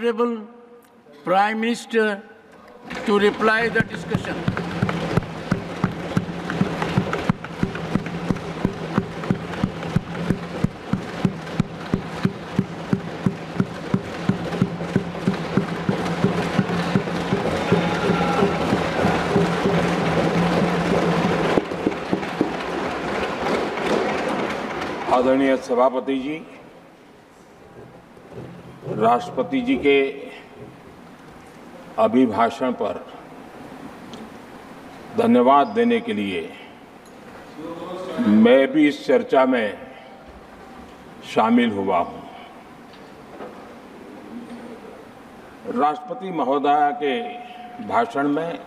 Honorable Prime Minister to reply the discussion. आदरणीय सभापति जी, राष्ट्रपति जी के अभिभाषण पर धन्यवाद देने के लिए मैं भी इस चर्चा में शामिल हुआ हूं। राष्ट्रपति महोदया के भाषण में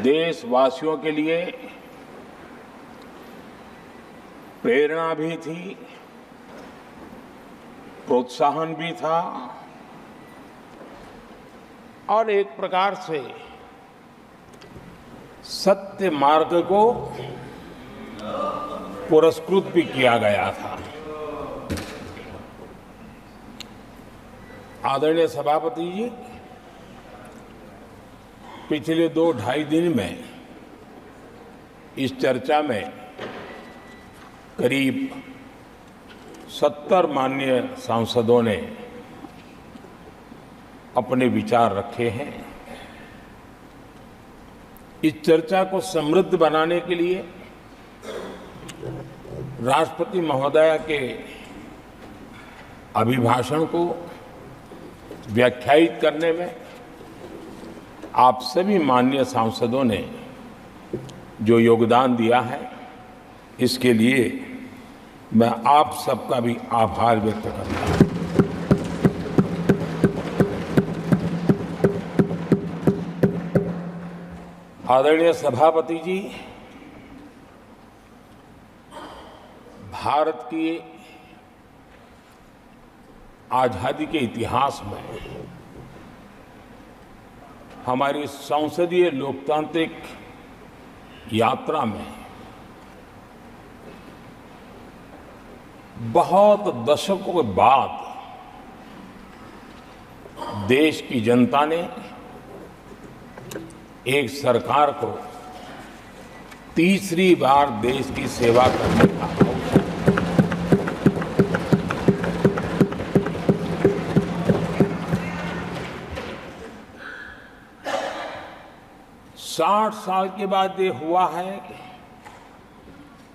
देशवासियों के लिए प्रेरणा भी थी, प्रोत्साहन भी था और एक प्रकार से सत्य मार्ग को पुरस्कृत भी किया गया था। आदरणीय सभापति जी, पिछले 2-2.5 दिन में इस चर्चा में करीब 70 माननीय सांसदों ने अपने विचार रखे हैं। इस चर्चा को समृद्ध बनाने के लिए राष्ट्रपति महोदया के अभिभाषण को व्याख्यायित करने में आप सभी माननीय सांसदों ने जो योगदान दिया है, इसके लिए मैं आप सबका भी आभार व्यक्त करता हूं। आदरणीय सभापति जी, भारत की आजादी के इतिहास में हमारी संसदीय लोकतांत्रिक यात्रा में बहुत दशकों के बाद देश की जनता ने एक सरकार को तीसरी बार देश की सेवा करने का अवसर 60 साल के बाद ये हुआ है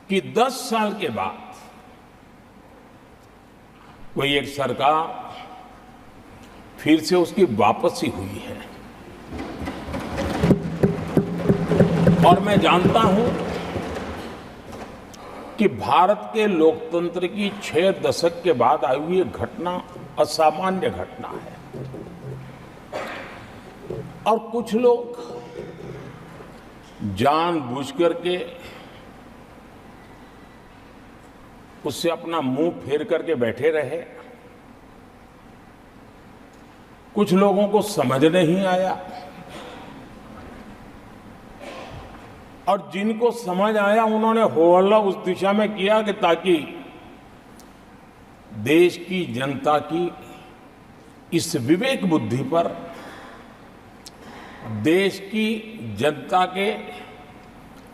कि 10 साल के बाद कोई एक सरकार फिर से उसकी वापसी हुई है। और मैं जानता हूं कि भारत के लोकतंत्र की 6 दशक के बाद आई हुई घटना असामान्य घटना है और कुछ लोग जानबूझ करके उससे अपना मुंह फेर करके बैठे रहे। कुछ लोगों को समझ नहीं आया और जिनको समझ आया उन्होंने हो हल्ला उस दिशा में किया कि ताकि देश की जनता की इस विवेक बुद्धि पर, देश की जनता के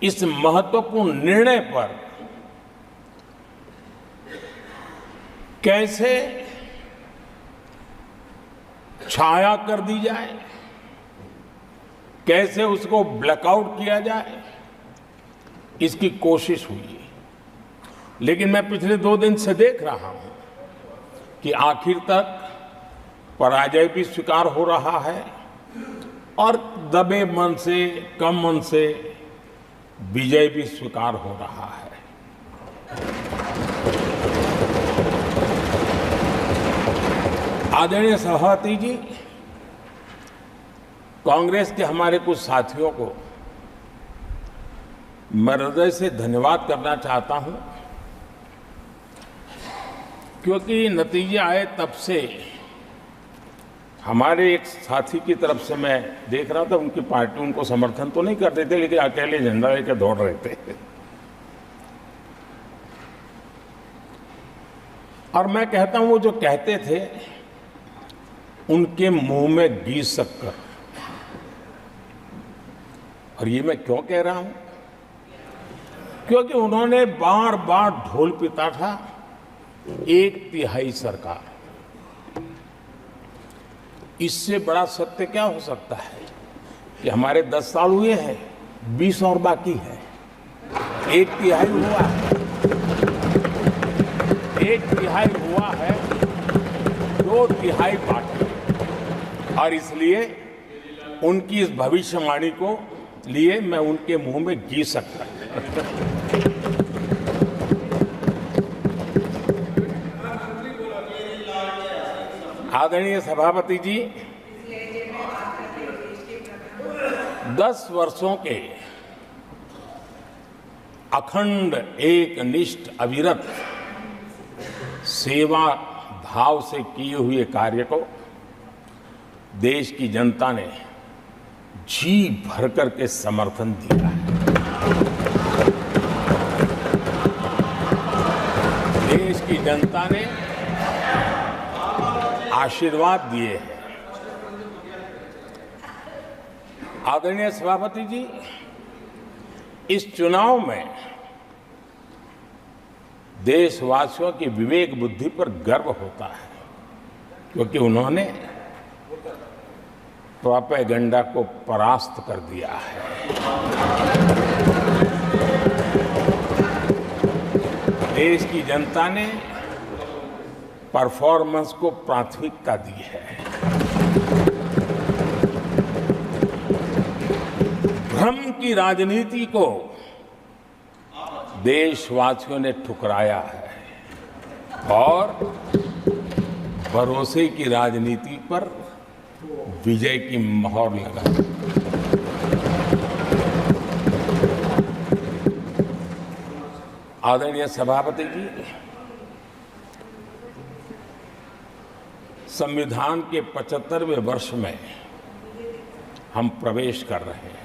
इस महत्वपूर्ण निर्णय पर कैसे छाया कर दी जाए, कैसे उसको ब्लैकआउट किया जाए, इसकी कोशिश हुई। लेकिन मैं पिछले 2 दिन से देख रहा हूं कि आखिर तक पराजय भी स्वीकार हो रहा है और दबे मन से, कम मन से विजय भी स्वीकार हो रहा है। आदरणीय सभापति जी, कांग्रेस के हमारे कुछ साथियों को मैं हृदय से धन्यवाद करना चाहता हूं, क्योंकि नतीजे आए तब से हमारे एक साथी की तरफ से मैं देख रहा था, उनकी पार्टी उनको समर्थन तो नहीं करते थे, लेकिन अकेले झंडा लेकर दौड़ रहे थे। और मैं कहता हूं वो जो कहते थे उनके मुंह में घी शक्कर। और ये मैं क्यों कह रहा हूं? क्योंकि उन्होंने बार बार ढोल पिटा था 1/3 सरकार। इससे बड़ा सत्य क्या हो सकता है कि हमारे 10 साल हुए हैं, 20 और बाकी है। 1/3 हुआ है, 1/3 हुआ है, 2/3 बाकी। और इसलिए उनकी इस भविष्यवाणी को लिए मैं उनके मुंह में घी सकता। आदरणीय सभापति जी, 10 वर्षों के अखंड एकनिष्ठ अविरत सेवा भाव से किए हुए कार्य को देश की जनता ने जी भर करके समर्थन दिया है। देश की जनता ने आशीर्वाद दिए हैं। आदरणीय सभापति जी, इस चुनाव में देशवासियों की विवेक बुद्धि पर गर्व होता है, क्योंकि उन्होंने प्रोपेगेंडा को परास्त कर दिया है। देश की जनता ने परफॉर्मेंस को प्राथमिकता दी है। भ्रम की राजनीति को देशवासियों ने ठुकराया है और भरोसे की राजनीति पर विजय की मोहर लगा। आदरणीय सभापति जी, संविधान के 75वें वर्ष में हम प्रवेश कर रहे हैं।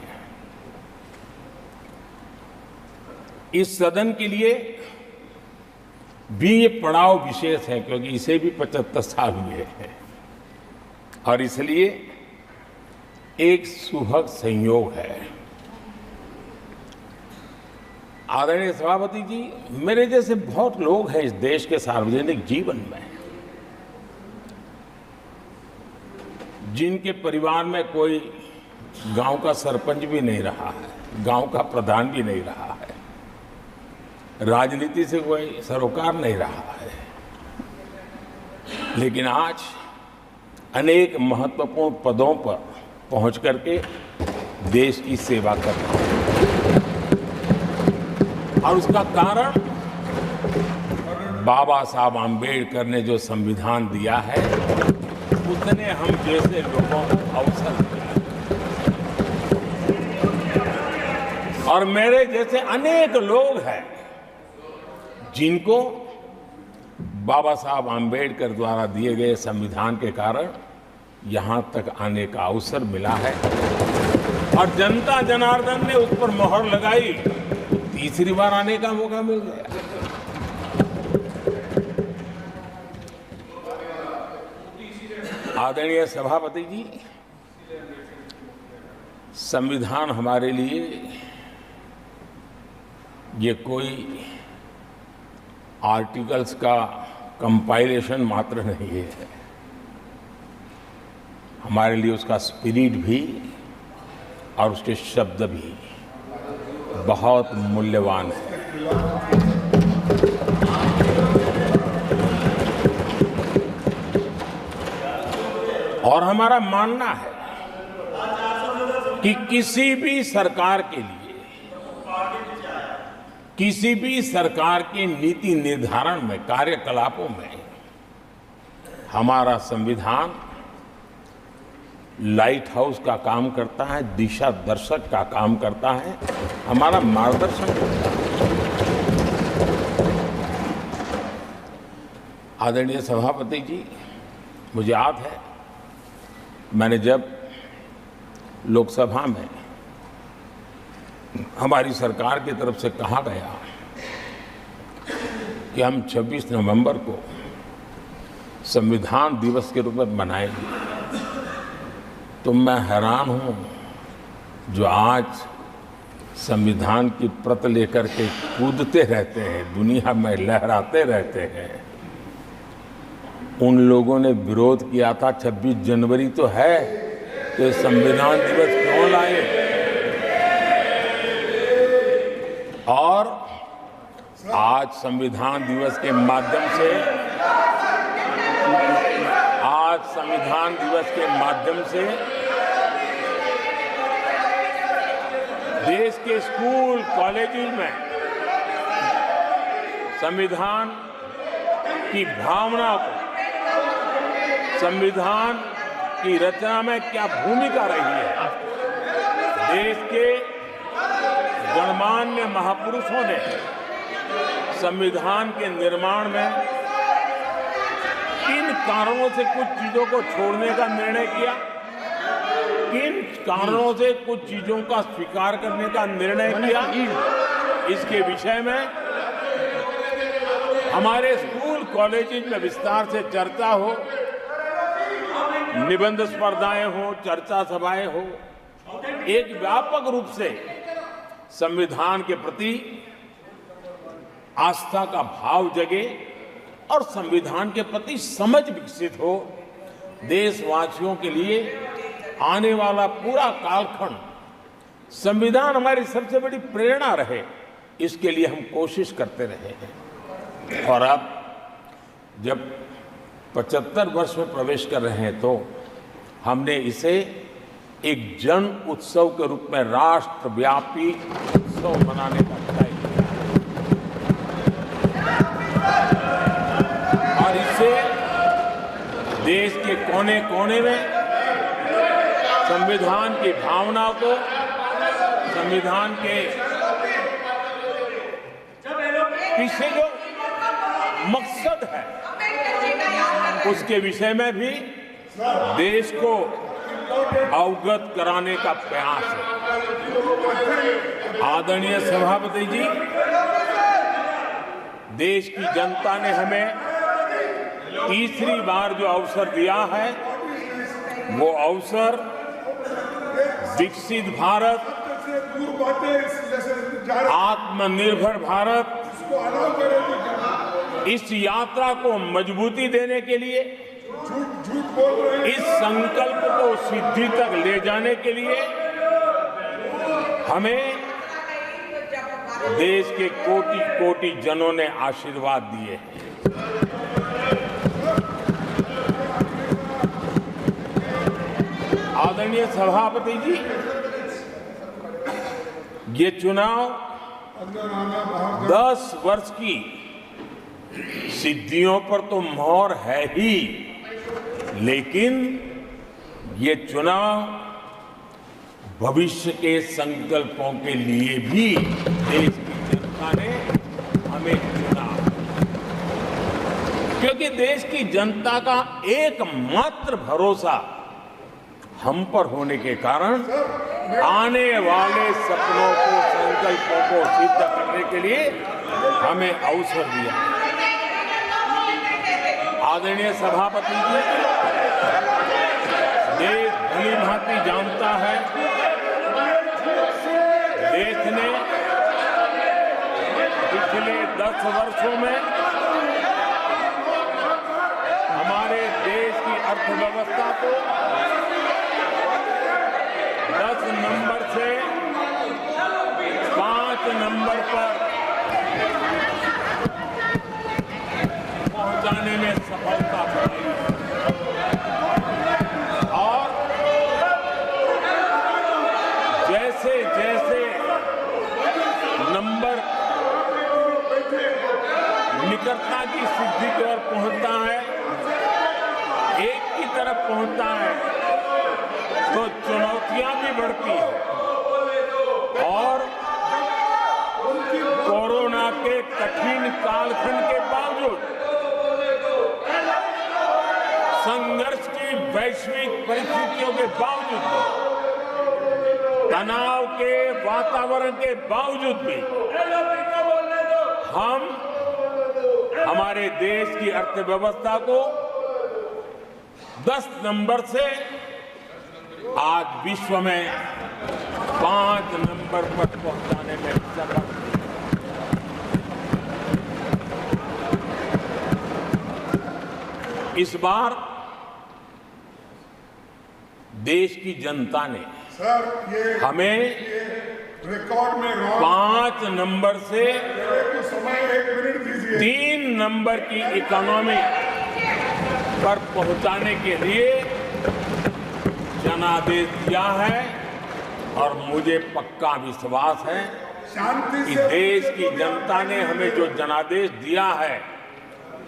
इस सदन के लिए भी ये पड़ाव विशेष है, क्योंकि इसे भी 75 साल हुए हैं और इसलिए एक सुखद संयोग है। आदरणीय सभापति जी, मेरे जैसे बहुत लोग हैं इस देश के सार्वजनिक जीवन में, जिनके परिवार में कोई गांव का सरपंच भी नहीं रहा है, गांव का प्रधान भी नहीं रहा है, राजनीति से कोई सरोकार नहीं रहा है, लेकिन आज अनेक महत्वपूर्ण पदों पर पहुंच करके देश की सेवा कर रहे हैं। और उसका कारण बाबा साहब आम्बेडकर ने जो संविधान दिया है, उसने हम जैसे लोगों को अवसर दिया। और मेरे जैसे अनेक लोग हैं जिनको बाबा साहब आम्बेडकर द्वारा दिए गए संविधान के कारण यहां तक आने का अवसर मिला है और जनता जनार्दन ने उस पर मोहर लगाई, तीसरी बार आने का मौका मिल गया। आदरणीय सभापति जी, संविधान हमारे लिए ये कोई आर्टिकल्स का कंपाइलेशन मात्र नहीं है, हमारे लिए उसका स्पिरिट भी और उसके शब्द भी बहुत मूल्यवान है। और हमारा मानना है कि किसी भी सरकार के लिए, किसी भी सरकार के नीति निर्धारण में, कार्यकलापों में हमारा संविधान लाइट हाउस का काम करता है, दिशा दर्शक का काम करता है, हमारा मार्गदर्शन करता है। आदरणीय सभापति जी, मुझे याद है मैंने जब लोकसभा में हमारी सरकार की तरफ से कहा गया कि हम 26 नवंबर को संविधान दिवस के रूप में मनाएंगे, तो मैं हैरान हूं जो आज संविधान की प्रत लेकर के कूदते रहते हैं, दुनिया में लहराते रहते हैं। उन लोगों ने विरोध किया था 26 जनवरी तो है, तो संविधान दिवस क्यों लाए? और आज संविधान दिवस के माध्यम से देश के स्कूल कॉलेजेस में संविधान की भावना को, संविधान की रचना में क्या भूमिका रही है, देश के गणमान्य महापुरुषों ने संविधान के निर्माण में किन कारणों से कुछ चीजों को छोड़ने का निर्णय किया, किन कारणों से कुछ चीजों का स्वीकार करने का निर्णय किया, इसके विषय में हमारे स्कूल कॉलेजेस में विस्तार से चर्चा हो, निबंध स्पर्धाएं हो, चर्चा सभाएं हो, एक व्यापक रूप से संविधान के प्रति आस्था का भाव जगे और संविधान के प्रति समझ विकसित हो। देशवासियों के लिए आने वाला पूरा कालखंड संविधान हमारी सबसे बड़ी प्रेरणा रहे, इसके लिए हम कोशिश करते रहे हैं। और अब जब 75 वर्ष में प्रवेश कर रहे हैं तो हमने इसे एक जन उत्सव के रूप में राष्ट्रव्यापी उत्सव मनाने का तय किया और इससे देश के कोने कोने में संविधान की भावना को, संविधान के पीछे जो मकसद है उसके विषय में भी देश को अवगत कराने का प्रयास है। आदरणीय सभापति जी, देश की जनता ने हमें तीसरी बार जो अवसर दिया है, वो अवसर विकसित भारत, आत्मनिर्भर भारत, इस यात्रा को मजबूती देने के लिए, इस संकल्प को सिद्धि तक ले जाने के लिए हमें देश के कोटि कोटि जनों ने आशीर्वाद दिए हैं। आदरणीय सभापति जी, ये चुनाव 10 वर्ष की सिद्धियों पर तो मोहर है ही, लेकिन ये चुनाव भविष्य के संकल्पों के लिए भी देश की जनता ने हमें चुना, क्योंकि देश की जनता का एकमात्र भरोसा हम पर होने के कारण आने वाले सपनों को, संकल्पों को सिद्ध करने के लिए हमें अवसर दिया। आदरणीय सभापति जी, देश भली भांति जानता है, देश ने पिछले 10 वर्षों में हमारे देश की अर्थव्यवस्था को 10 नंबर से 5 नंबर पर पहुंचाने में सफलता पाई और जैसे जैसे नंबर निकटता की सिद्धि की ओर पहुंचता है, एक की तरफ पहुंचता है, तो चुनौतियां भी बढ़ती हैं और कोरोना के कठिन कालखंड के बावजूद, संघर्ष की वैश्विक परिस्थितियों के बावजूद, तनाव के वातावरण के बावजूद भी हम हमारे देश की अर्थव्यवस्था को 10 नंबर से आज विश्व में 5 नंबर पर पहुंचाने में सफल हुई। इस बार देश की जनता ने हमें रिकॉर्ड में 5 नंबर से समय 1 मिनट दीजिए। 3 नंबर की इकोनॉमी पर पहुंचाने के लिए जनादेश दिया है और मुझे पक्का विश्वास है शांति कि से देश की जनता ने हमें जो जनादेश दिया है,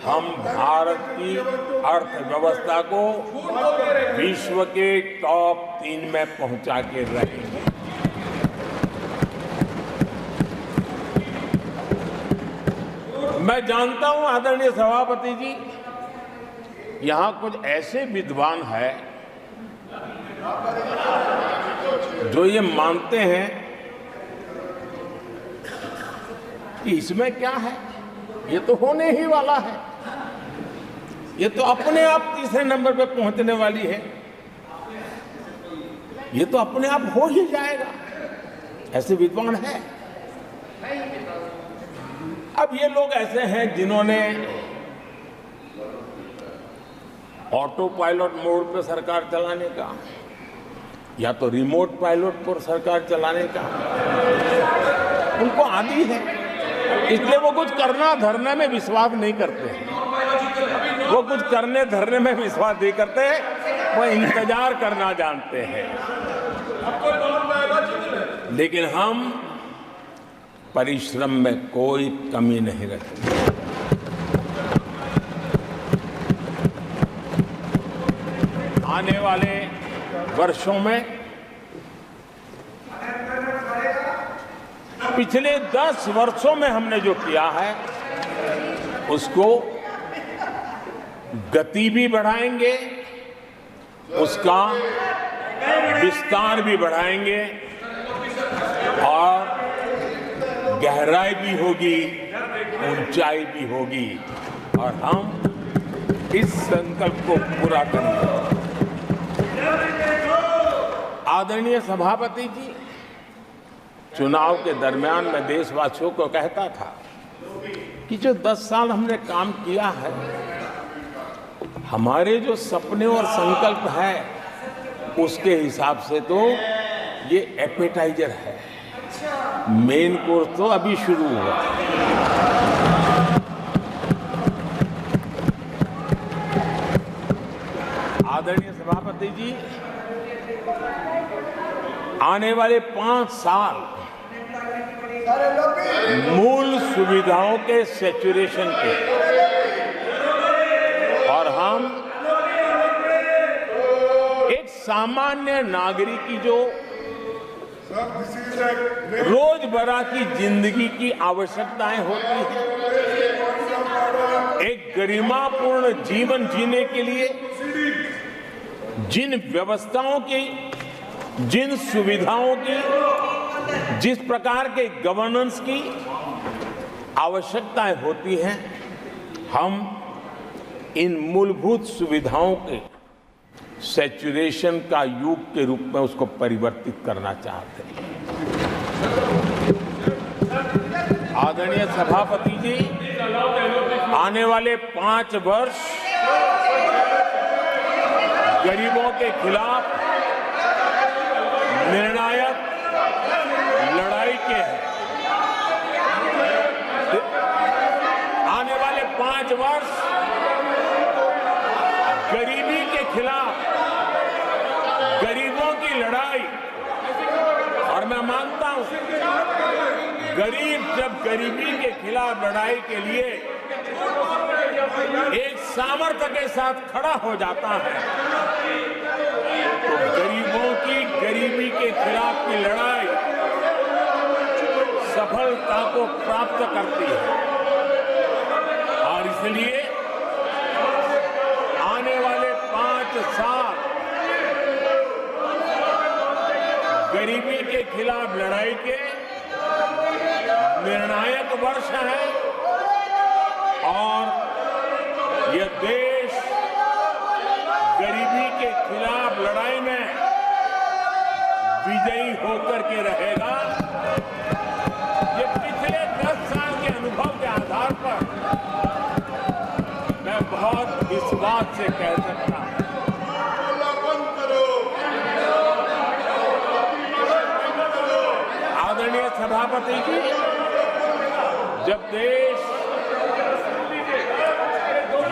हम भारत की अर्थव्यवस्था को विश्व के टॉप 3 में पहुंचा के रहेंगे। मैं जानता हूं आदरणीय सभापति जी, यहां कुछ ऐसे विद्वान हैं जो ये मानते हैं कि इसमें क्या है, ये तो होने ही वाला है, ये तो अपने आप तीसरे नंबर पे पहुंचने वाली है, ये तो अपने आप हो ही जाएगा, ऐसे विद्वान हैं। अब ये लोग ऐसे हैं जिन्होंने ऑटो पायलट मोड पे सरकार चलाने का या तो रिमोट पायलट पर सरकार चलाने का उनको आदी है, इसलिए वो कुछ करना धरने में विश्वास नहीं करते हैं। वो कुछ करने धरने में विश्वास नहीं करते, वो इंतजार करना जानते हैं। लेकिन हम परिश्रम में कोई कमी नहीं रखेंगे। आने वाले वर्षों में पिछले 10 वर्षों में हमने जो किया है उसको गति भी बढ़ाएंगे, उसका विस्तार भी बढ़ाएंगे और गहराई भी होगी, ऊंचाई भी होगी और हम इस संकल्प को पूरा करेंगे। आदरणीय सभापति जी, चुनाव के दरमियान मैं देशवासियों को कहता था कि जो 10 साल हमने काम किया है, हमारे जो सपने और संकल्प है उसके हिसाब से तो ये एपेटाइजर है, मेन कोर्स तो अभी शुरू हुआ। आदरणीय सभापति जी, आने वाले 5 साल मूल सुविधाओं के सैचुरेशन के और हम एक सामान्य नागरिक की जो रोजमर्रा की जिंदगी की आवश्यकताएं होती हैं, एक गरिमापूर्ण जीवन जीने के लिए जिन व्यवस्थाओं की, जिन सुविधाओं की, जिस प्रकार के गवर्नेंस की आवश्यकताएं होती हैं, हम इन मूलभूत सुविधाओं के सैचुरेशन का युग के रूप में उसको परिवर्तित करना चाहते हैं। आदरणीय सभापति जी, आने वाले 5 वर्ष गरीबों के खिलाफ निर्णायक लड़ाई के हैं। आने वाले 5 वर्ष गरीबी के खिलाफ गरीबों की लड़ाई, और मैं मानता हूं गरीब जब गरीबी के खिलाफ लड़ाई के लिए एक सामर्थ्य के साथ खड़ा हो जाता है तो गरीबों की गरीबी के खिलाफ की लड़ाई सफलता को प्राप्त करती है। और इसलिए आने वाले 5 साल गरीबी के खिलाफ लड़ाई के निर्णायक वर्ष है और यह देश गरीबी के खिलाफ लड़ाई में विजयी होकर के रहेगा। ये पिछले 10 साल के अनुभव के आधार पर मैं बहुत विश्वास से कह सकता हूं। आदरणीय सभापति जी, जब देश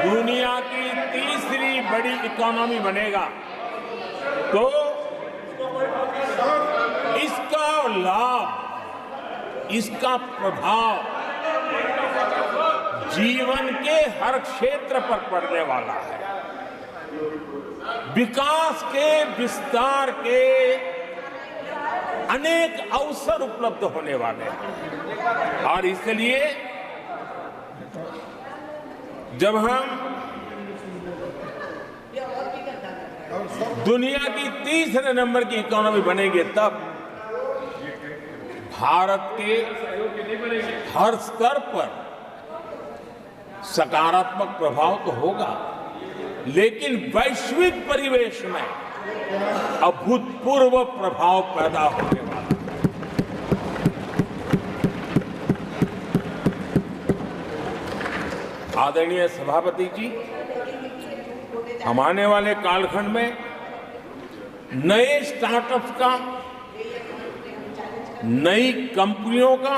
दुनिया की तीसरी बड़ी इकोनॉमी बनेगा तो इसका लाभ, इसका प्रभाव जीवन के हर क्षेत्र पर पड़ने वाला है। विकास के विस्तार के अनेक अवसर उपलब्ध होने वाले हैं और इसलिए जब हम दुनिया की तीसरे नंबर की इकोनॉमी बनेंगे तब भारत के हर स्तर पर सकारात्मक प्रभाव तो होगा, लेकिन वैश्विक परिवेश में अभूतपूर्व प्रभाव पैदा होने वाला है। आदरणीय सभापति जी, हम आने वाले कालखंड में नए स्टार्टअप्स का, नई कंपनियों का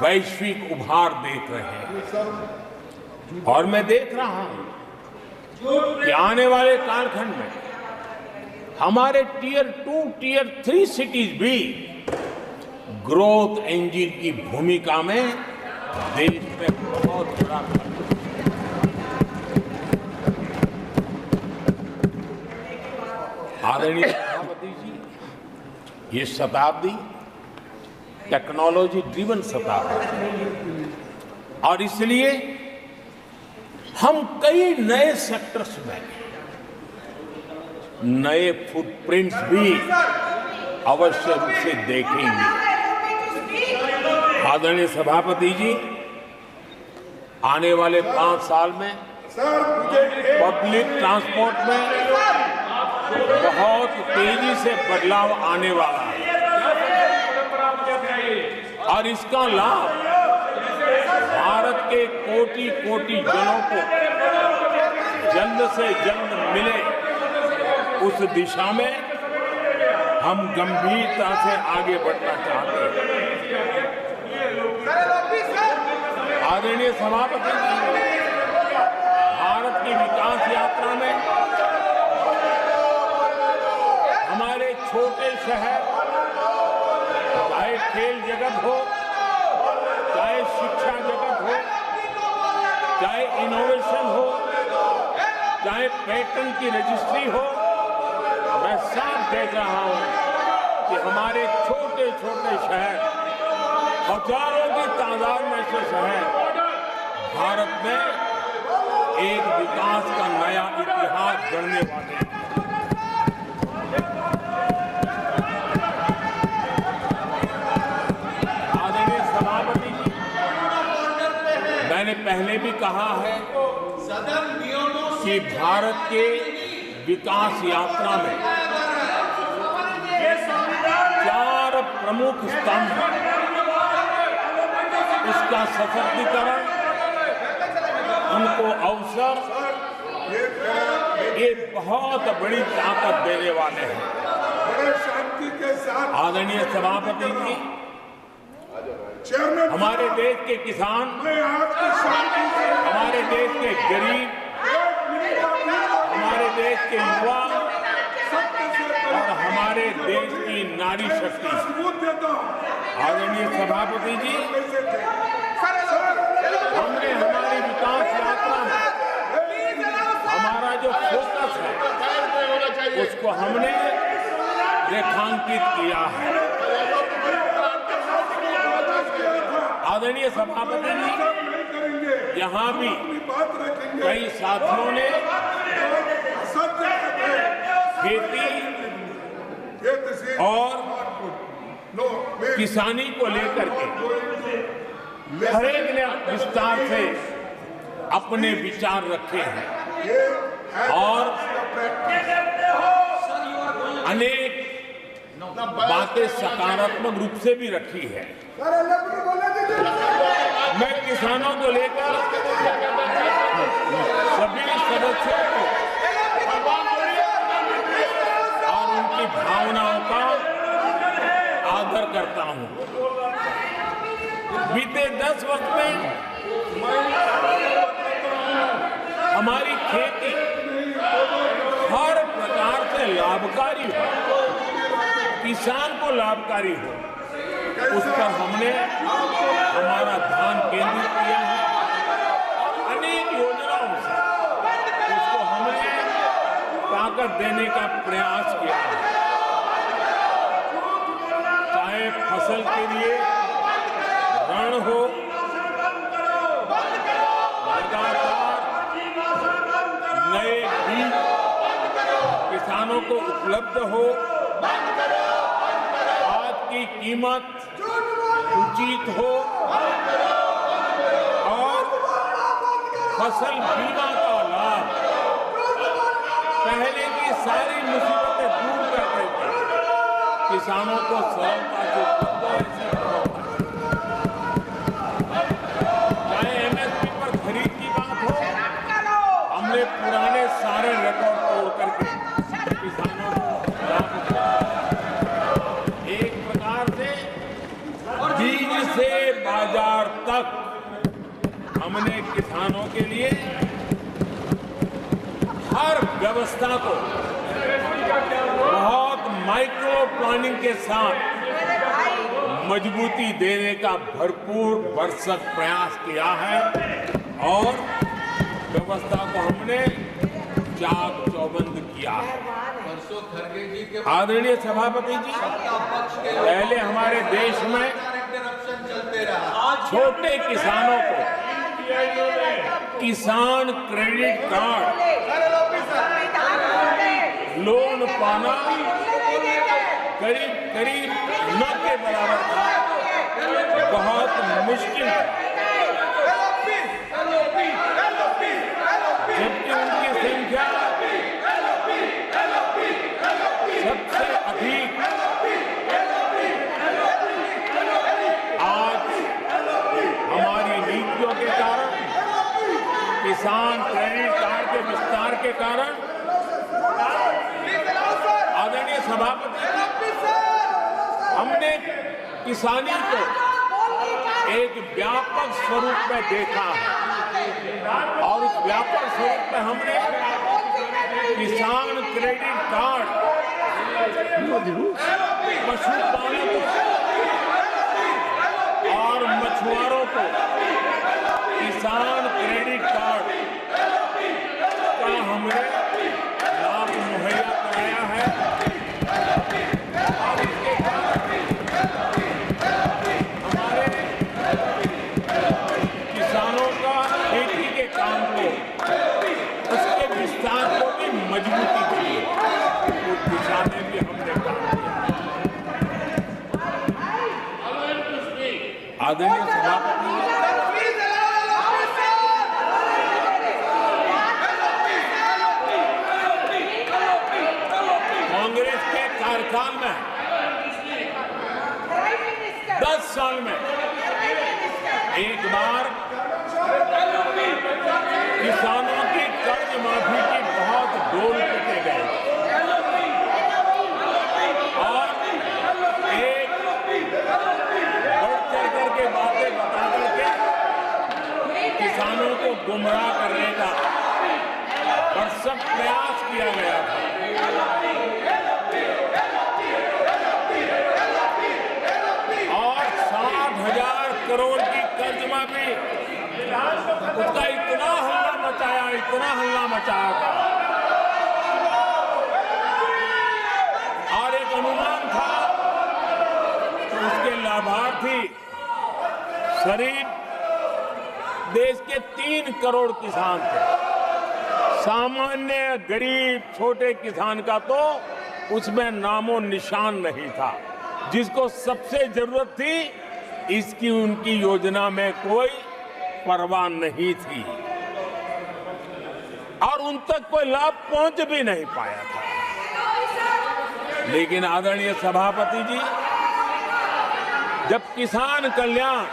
वैश्विक उभार देख रहे हैं और मैं देख रहा हूं कि आने वाले कालखंड में हमारे टियर 2, टियर 3 सिटीज भी ग्रोथ इंजन की भूमिका में देश में बहुत बड़ा आदरणीय सभापति जी, ये शताब्दी टेक्नोलॉजी ड्रिवन शताब्दी और इसलिए हम कई नए सेक्टर्स में नए फुटप्रिंट्स भी अवश्य रूप से देखेंगे। आदरणीय सभापति जी, आने वाले 5 साल में पब्लिक ट्रांसपोर्ट में बहुत तेजी से बदलाव आने वाला है और इसका लाभ भारत के कोटि-कोटि जनों को जल्द से जल्द मिले, उस दिशा में हम गंभीरता से आगे बढ़ना चाहते हैं। आदरणीय सभापति जी, भारत की विकास यात्रा में हमारे छोटे शहर, चाहे खेल जगत हो, चाहे शिक्षा जगत हो, चाहे इनोवेशन हो, चाहे पेटेंट की रजिस्ट्री हो, मैं साफ देख रहा हूं कि हमारे छोटे छोटे शहर, हजारों की तादाद में से शहर भारत में एक विकास का नया इतिहास गढ़ने वाले हैं। आदरणीय सभापति जी, मैंने पहले भी कहा है कि भारत के विकास यात्रा में 4 प्रमुख स्तंभ, उसका सशक्तिकरण, उनको अवसर, ये बहुत बड़ी ताकत देने वाले हैं। आदरणीय सभापति जी, हमारे देश के किसान, हमारे देश के गरीब, हमारे देश के युवा और हमारे देश की नारी शक्ति, आदरणीय सभापति जी, हमने हमारी विकास यात्रा में हमारा जो फोकस है उसको हमने रेखांकित किया है। आदरणीय सभापति जी, यहाँ भी कई साथियों ने खेती और किसानी को लेकर के हर एक ने विस्तार से अपने विचार रखे हैं और अनेक बातें सकारात्मक रूप से भी रखी है। मैं किसानों को लेकर सभी सदस्यों को और उनकी भावनाओं का आदर करता हूं। बीते 10 वर्ष में हमारी खेती हर प्रकार से लाभकारी हो, किसान को लाभकारी हो, उस पर हमने हमारा ध्यान केंद्रित किया है। अनेक योजनाओं से उसको हमने ताकत देने का प्रयास किया है। चाहे फसल के लिए ऋण हो, लगातार नए बीज किसानों को उपलब्ध हो, खाद की कीमत उचित हो और फसल बीमा का लाभ पहले की सारी मुसीबतें दूर कर देते किसानों को सरलता से उपलब्ध हो। चाहे एमएसपी पर खरीद की बात हो, हमने पुराने सारे रिकॉर्ड तोड़ करके किसानों को लाभ एक प्रकार से बीज से बाजार तक हमने किसानों के लिए हर व्यवस्था को बहुत माइक्रो प्लानिंग के साथ मजबूती देने का भरपूर भरसक प्रयास किया है और व्यवस्था को हमने चाक चौबंद किया है। आदरणीय सभापति जी, पहले हमारे देश में छोटे किसानों को किसान क्रेडिट कार्ड लोन पाना करीब न के बराबर था, बहुत मुश्किल था। जबकि उनकी संख्या सबसे अधिक आज हमारी नीतियों के कारण, किसान क्रेडिट कार्ड के विस्तार के कारण, आदरणीय सभापति, हमने किसानी को एक व्यापक स्वरूप में देखा है और उस व्यापक स्वरूप में हमने किसान क्रेडिट कार्ड पशुपालकों और मछुआरों को किसान क्रेडिट कार्ड का हमने लाभ मुहैया कराया है और इसके कारण हमारे किसानों का खेती के काम को, उसके विस्तार को भी मजबूती दी है। उस दिशा में भी हमने काम किया। आदरणीय सभापति, कांग्रेस के कार्यकाल में 10 साल में एक बार किसानों की कर्ज माफी की बहुत डोल पिटे गए और एक बढ़ चढ़ करके बातें बता करके किसानों को गुमराह करने का भरसक प्रयास किया गया था। और 60,000 करोड़ की कर्ज माफी, उसका इतना हल्ला मचाया था और एक अनुमान था कि उसके लाभार्थी करीब देश के 3 करोड़ किसान थे। सामान्य गरीब छोटे किसान का तो उसमें नामो निशान नहीं था। जिसको सबसे जरूरत थी, इसकी उनकी योजना में कोई परवाह नहीं थी और उन तक कोई लाभ पहुंच भी नहीं पाया था। लेकिन आदरणीय सभापति जी, जब किसान कल्याण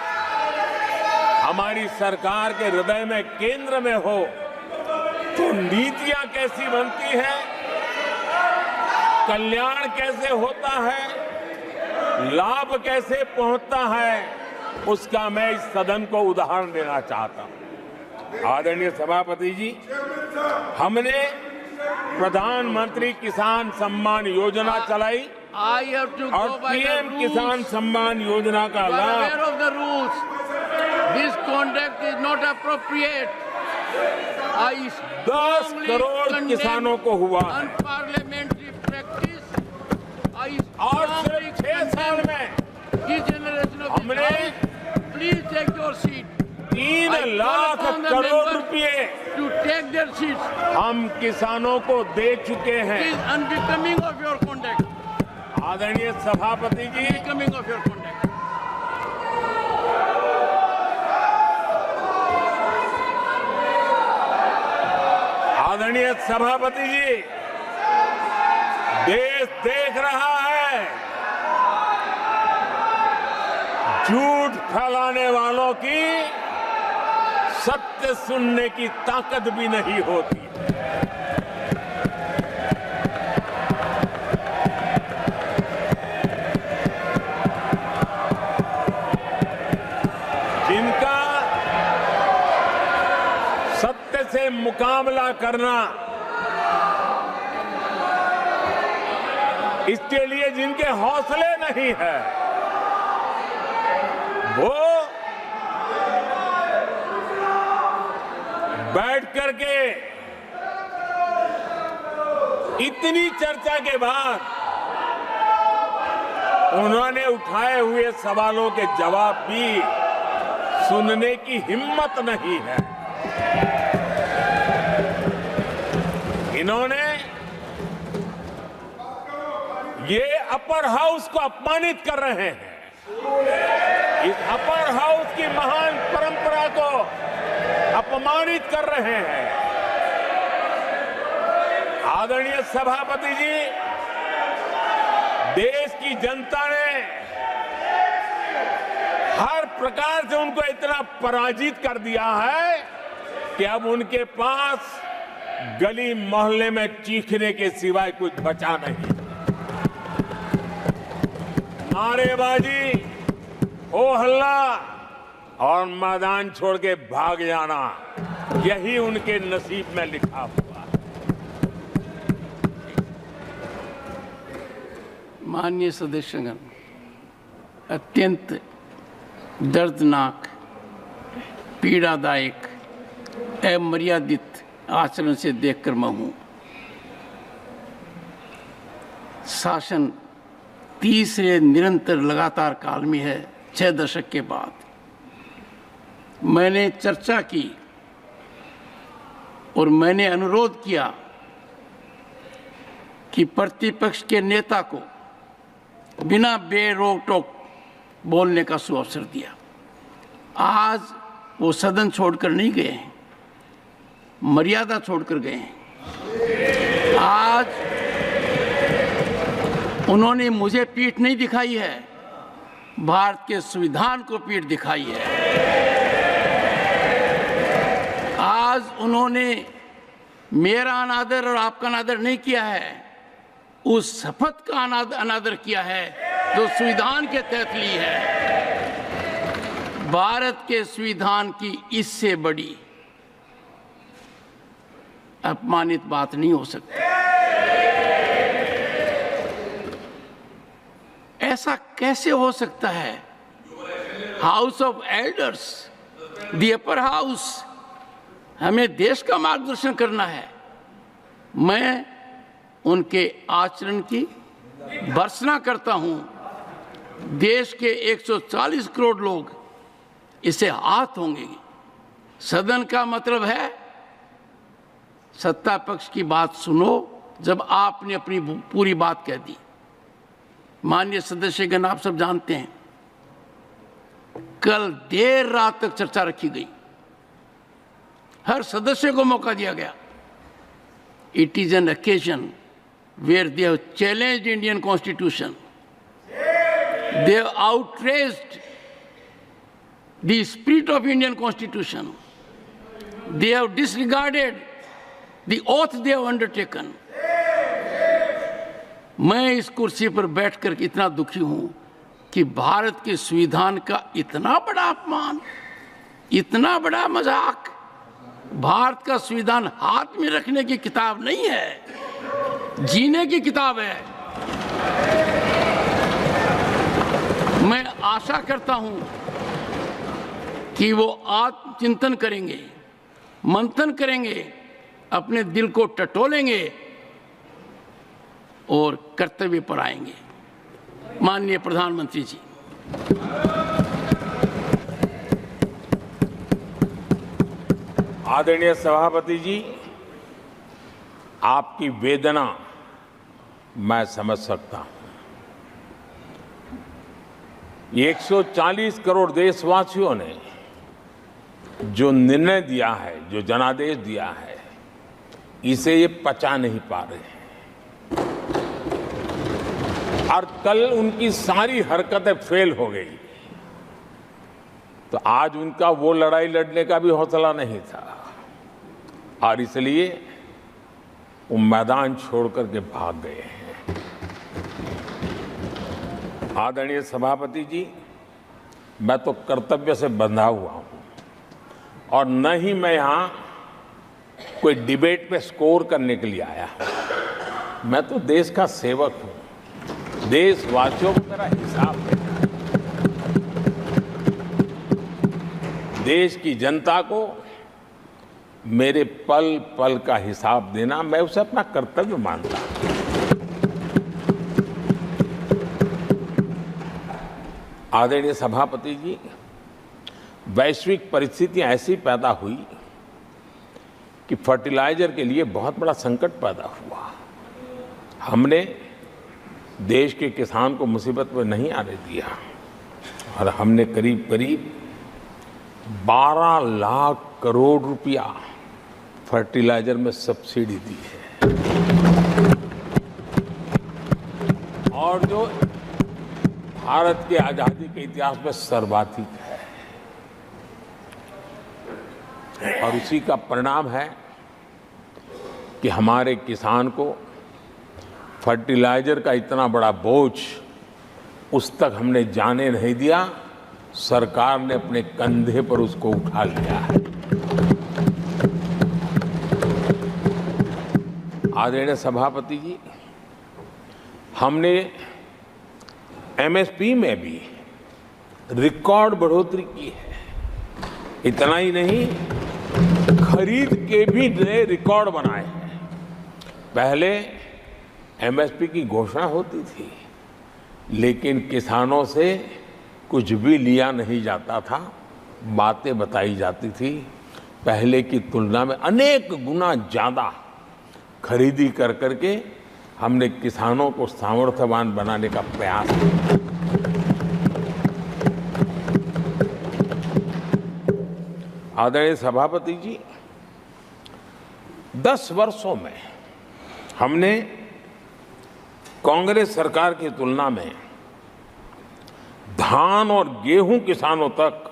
हमारी सरकार के हृदय में, केंद्र में हो, तो नीतियां कैसी बनती है, कल्याण कैसे होता है, लाभ कैसे पहुंचता है, उसका मैं इस सदन को उदाहरण देना चाहता हूं। आदरणीय सभापति जी, हमने प्रधानमंत्री किसान सम्मान योजना चलाई I have to और go by the PM rules. किसान सम्मान योजना का You are लाभ aware of the rules. This conduct is not appropriate. I 10 strongly crore condemn किसानों को हुआ है unparliamentary practice. I और strongly सिर्फ 6 साल condemn में this generation of हमने this House. Please take your seat. 3 I call lakh upon the crore members रुपए to take their seats. हम किसानों को दे चुके It हैं। is unbecoming of your conduct. आदरणीय सभापति जी, Unbecoming of your conduct. आदरणीय सभापति जी, देश देख रहा है, झूठ फैलाने वालों की सत्य सुनने की ताकत भी नहीं होती। जिनका सत्य से मुकाबला करना, इसके लिए जिनके हौसले नहीं है, वो बैठ करके इतनी चर्चा के बाद उन्होंने उठाए हुए सवालों के जवाब भी सुनने की हिम्मत नहीं है। इन्होंने ये अपर हाउस को अपमानित कर रहे हैं। इस अपर हाउस की महान परंपरा को अपमानित कर रहे हैं। आदरणीय सभापति जी, देश की जनता ने हर प्रकार से उनको इतना पराजित कर दिया है कि अब उनके पास गली मोहल्ले में चीखने के सिवाय कुछ बचा नहीं। नारेबाजी, हो हल्ला और मैदान छोड़ के भाग जाना, यही उनके नसीब में लिखा हुआ है। माननीय सदस्यगण, अत्यंत दर्दनाक, पीड़ादायक, अमर्यादित आचरण से देखकर मैं हूं। शासन तीसरे निरंतर लगातार काल में है, 6 दशक के बाद। मैंने चर्चा की और मैंने अनुरोध किया कि प्रतिपक्ष के नेता को बिना बेरोक टोक बोलने का सुअवसर दिया। आज वो सदन छोड़कर नहीं गए हैं, मर्यादा छोड़कर गए हैं। आज उन्होंने मुझे पीठ नहीं दिखाई है, भारत के संविधान को पीठ दिखाई है। आज उन्होंने मेरा अनादर और आपका अनादर नहीं किया है, उस शपथ का अनादर किया है जो संविधान के तहत ली है। भारत के संविधान की इससे बड़ी अपमानित बात नहीं हो सकती। ऐसा कैसे हो सकता है? House of elders, the upper house, हमें देश का मार्गदर्शन करना है। मैं उनके आचरण की भर्त्सना करता हूं। देश के 140 करोड़ लोग इसे हाथ होंगे। सदन का मतलब है सत्ता पक्ष की बात सुनो जब आपने अपनी पूरी बात कह दी। माननीय सदस्यगण, आप सब जानते हैं कल देर रात तक चर्चा रखी गई, हर सदस्य को मौका दिया गया। It is an occasion where they have challenged Indian Constitution. They have outraged the spirit of Indian Constitution. They have disregarded the oath they have undertaken. मैं इस कुर्सी पर बैठकर इतना दुखी हूं कि भारत के संविधान का इतना बड़ा अपमान, इतना बड़ा मजाक। भारत का संविधान हाथ में रखने की किताब नहीं है, जीने की किताब है। मैं आशा करता हूं कि वो आत्मचिंतन करेंगे, मंथन करेंगे, अपने दिल को टटोलेंगे और कर्तव्य पर आएंगे। माननीय प्रधानमंत्री जी, आदरणीय सभापति जी, आपकी वेदना मैं समझ सकता हूं। 140 करोड़ देशवासियों ने जो निर्णय दिया है, जो जनादेश दिया है, इसे ये पचा नहीं पा रहे हैं और कल उनकी सारी हरकतें फेल हो गई, तो आज उनका वो लड़ाई लड़ने का भी हौसला नहीं था और इसलिए वो मैदान छोड़ करके भाग गए हैं। आदरणीय सभापति जी, मैं तो कर्तव्य से बंधा हुआ हूं और न ही मैं यहां कोई डिबेट पे स्कोर करने के लिए आया हूं। मैं तो देश का सेवक हूं, देशवासियों को मेरा हिसाब देना है, देश की जनता को मेरे पल पल का हिसाब देना, मैं उसे अपना कर्तव्य मानता हूं। आदरणीय सभापति जी, वैश्विक परिस्थितियां ऐसी पैदा हुई कि फर्टिलाइजर के लिए बहुत बड़ा संकट पैदा हुआ। हमने देश के किसान को मुसीबत में नहीं आने दिया और हमने करीब करीब 12 लाख करोड़ रुपया फर्टिलाइजर में सब्सिडी दी है और जो भारत के आजादी के इतिहास में सर्वाधिक है और उसी का परिणाम है कि हमारे किसान को फर्टिलाइजर का इतना बड़ा बोझ उस तक हमने जाने नहीं दिया, सरकार ने अपने कंधे पर उसको उठा लिया है। आदरणीय सभापति जी, हमने एमएसपी में भी रिकॉर्ड बढ़ोतरी की है। इतना ही नहीं, खरीद के भी नए रिकॉर्ड बनाए हैं। पहले एमएसपी की घोषणा होती थी लेकिन किसानों से कुछ भी लिया नहीं जाता था, बातें बताई जाती थी। पहले की तुलना में अनेक गुना ज्यादा खरीदी कर करके हमने किसानों को सामर्थ्यवान बनाने का प्रयास किया। आदरणीय सभापति जी, 10 वर्षों में हमने कांग्रेस सरकार की तुलना में धान और गेहूं किसानों तक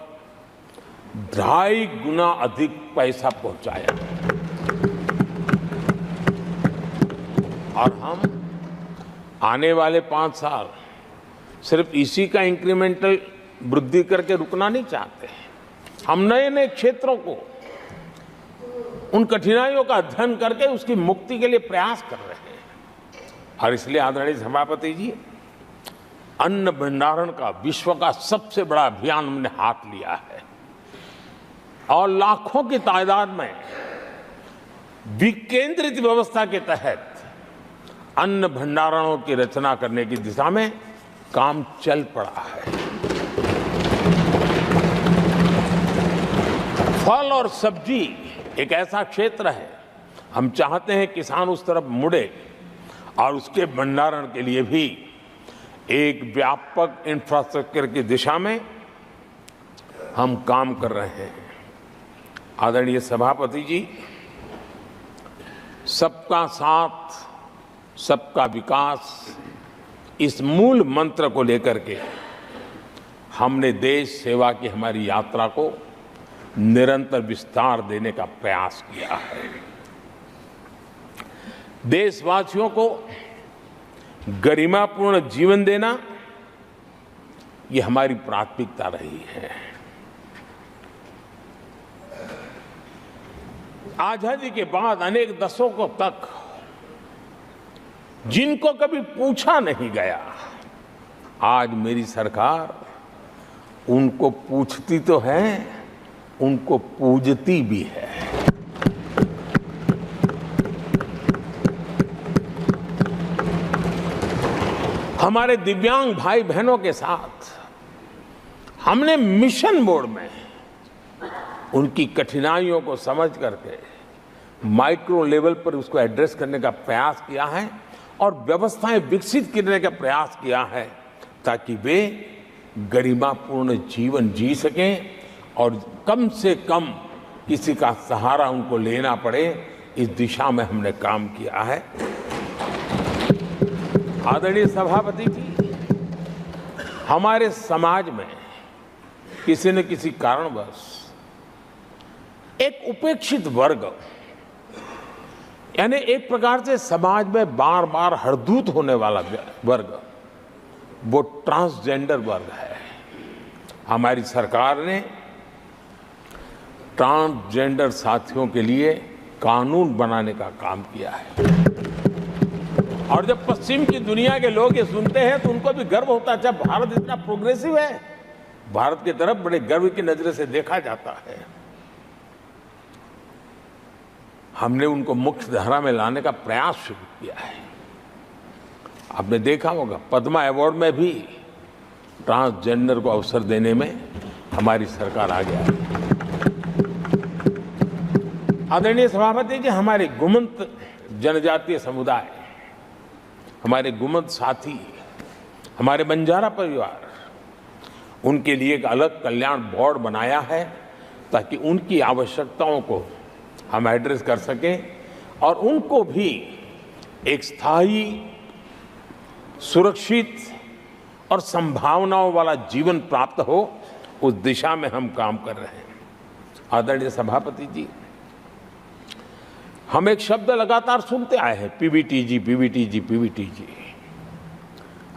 2.5 गुना अधिक पैसा पहुंचाया और हम आने वाले 5 साल सिर्फ इसी का इंक्रीमेंटल वृद्धि करके रुकना नहीं चाहते। हम नए नए क्षेत्रों को, उन कठिनाइयों का अध्ययन करके उसकी मुक्ति के लिए प्रयास कर रहे हैं और इसलिए आदरणीय सभापति जी, अन्न भंडारण का विश्व का सबसे बड़ा अभियान हमने हाथ लिया है और लाखों की तादाद में विकेंद्रित व्यवस्था के तहत अन्न भंडारणों की रचना करने की दिशा में काम चल पड़ा है। फल और सब्जी एक ऐसा क्षेत्र है, हम चाहते हैं किसान उस तरफ मुड़े और उसके भंडारण के लिए भी एक व्यापक इंफ्रास्ट्रक्चर की दिशा में हम काम कर रहे हैं। आदरणीय सभापति जी, सबका साथ सबका विकास इस मूल मंत्र को लेकर के हमने देश सेवा की हमारी यात्रा को निरंतर विस्तार देने का प्रयास किया है। देशवासियों को गरिमापूर्ण जीवन देना ये हमारी प्राथमिकता रही है। आजादी के बाद अनेक दशकों तक जिनको कभी पूछा नहीं गया, आज मेरी सरकार उनको पूछती तो है, उनको पूजती भी है। हमारे दिव्यांग भाई बहनों के साथ हमने मिशन मोड में उनकी कठिनाइयों को समझ करके माइक्रो लेवल पर उसको एड्रेस करने का प्रयास किया है और व्यवस्थाएं विकसित करने का प्रयास किया है ताकि वे गरिमापूर्ण जीवन जी सकें और कम से कम किसी का सहारा उनको लेना पड़े, इस दिशा में हमने काम किया है। आदरणीय सभापति जी, हमारे समाज में किसी न किसी कारणवश एक उपेक्षित वर्ग, यानी एक प्रकार से समाज में बार बार हरदूत होने वाला वर्ग, वो ट्रांसजेंडर वर्ग है। हमारी सरकार ने ट्रांसजेंडर साथियों के लिए कानून बनाने का काम किया है और जब पश्चिम की दुनिया के लोग ये सुनते हैं तो उनको भी गर्व होता है। जब भारत इतना प्रोग्रेसिव है, भारत की तरफ बड़े गर्व की नजर से देखा जाता है। हमने उनको मुख्य धारा में लाने का प्रयास शुरू किया है। आपने देखा होगा पद्मा अवार्ड में भी ट्रांसजेंडर को अवसर देने में हमारी सरकार आगे आई। आदरणीय सभापति जी, हमारे गुमंत जनजातीय समुदाय, हमारे गुमंत साथी, हमारे बंजारा परिवार, उनके लिए एक अलग कल्याण बोर्ड बनाया है ताकि उनकी आवश्यकताओं को हम एड्रेस कर सकें और उनको भी एक स्थायी, सुरक्षित और संभावनाओं वाला जीवन प्राप्त हो, उस दिशा में हम काम कर रहे हैं। आदरणीय सभापति जी, हम एक शब्द लगातार सुनते आए हैं, पीबीटीजी, पीबीटीजी, पीबीटीजी।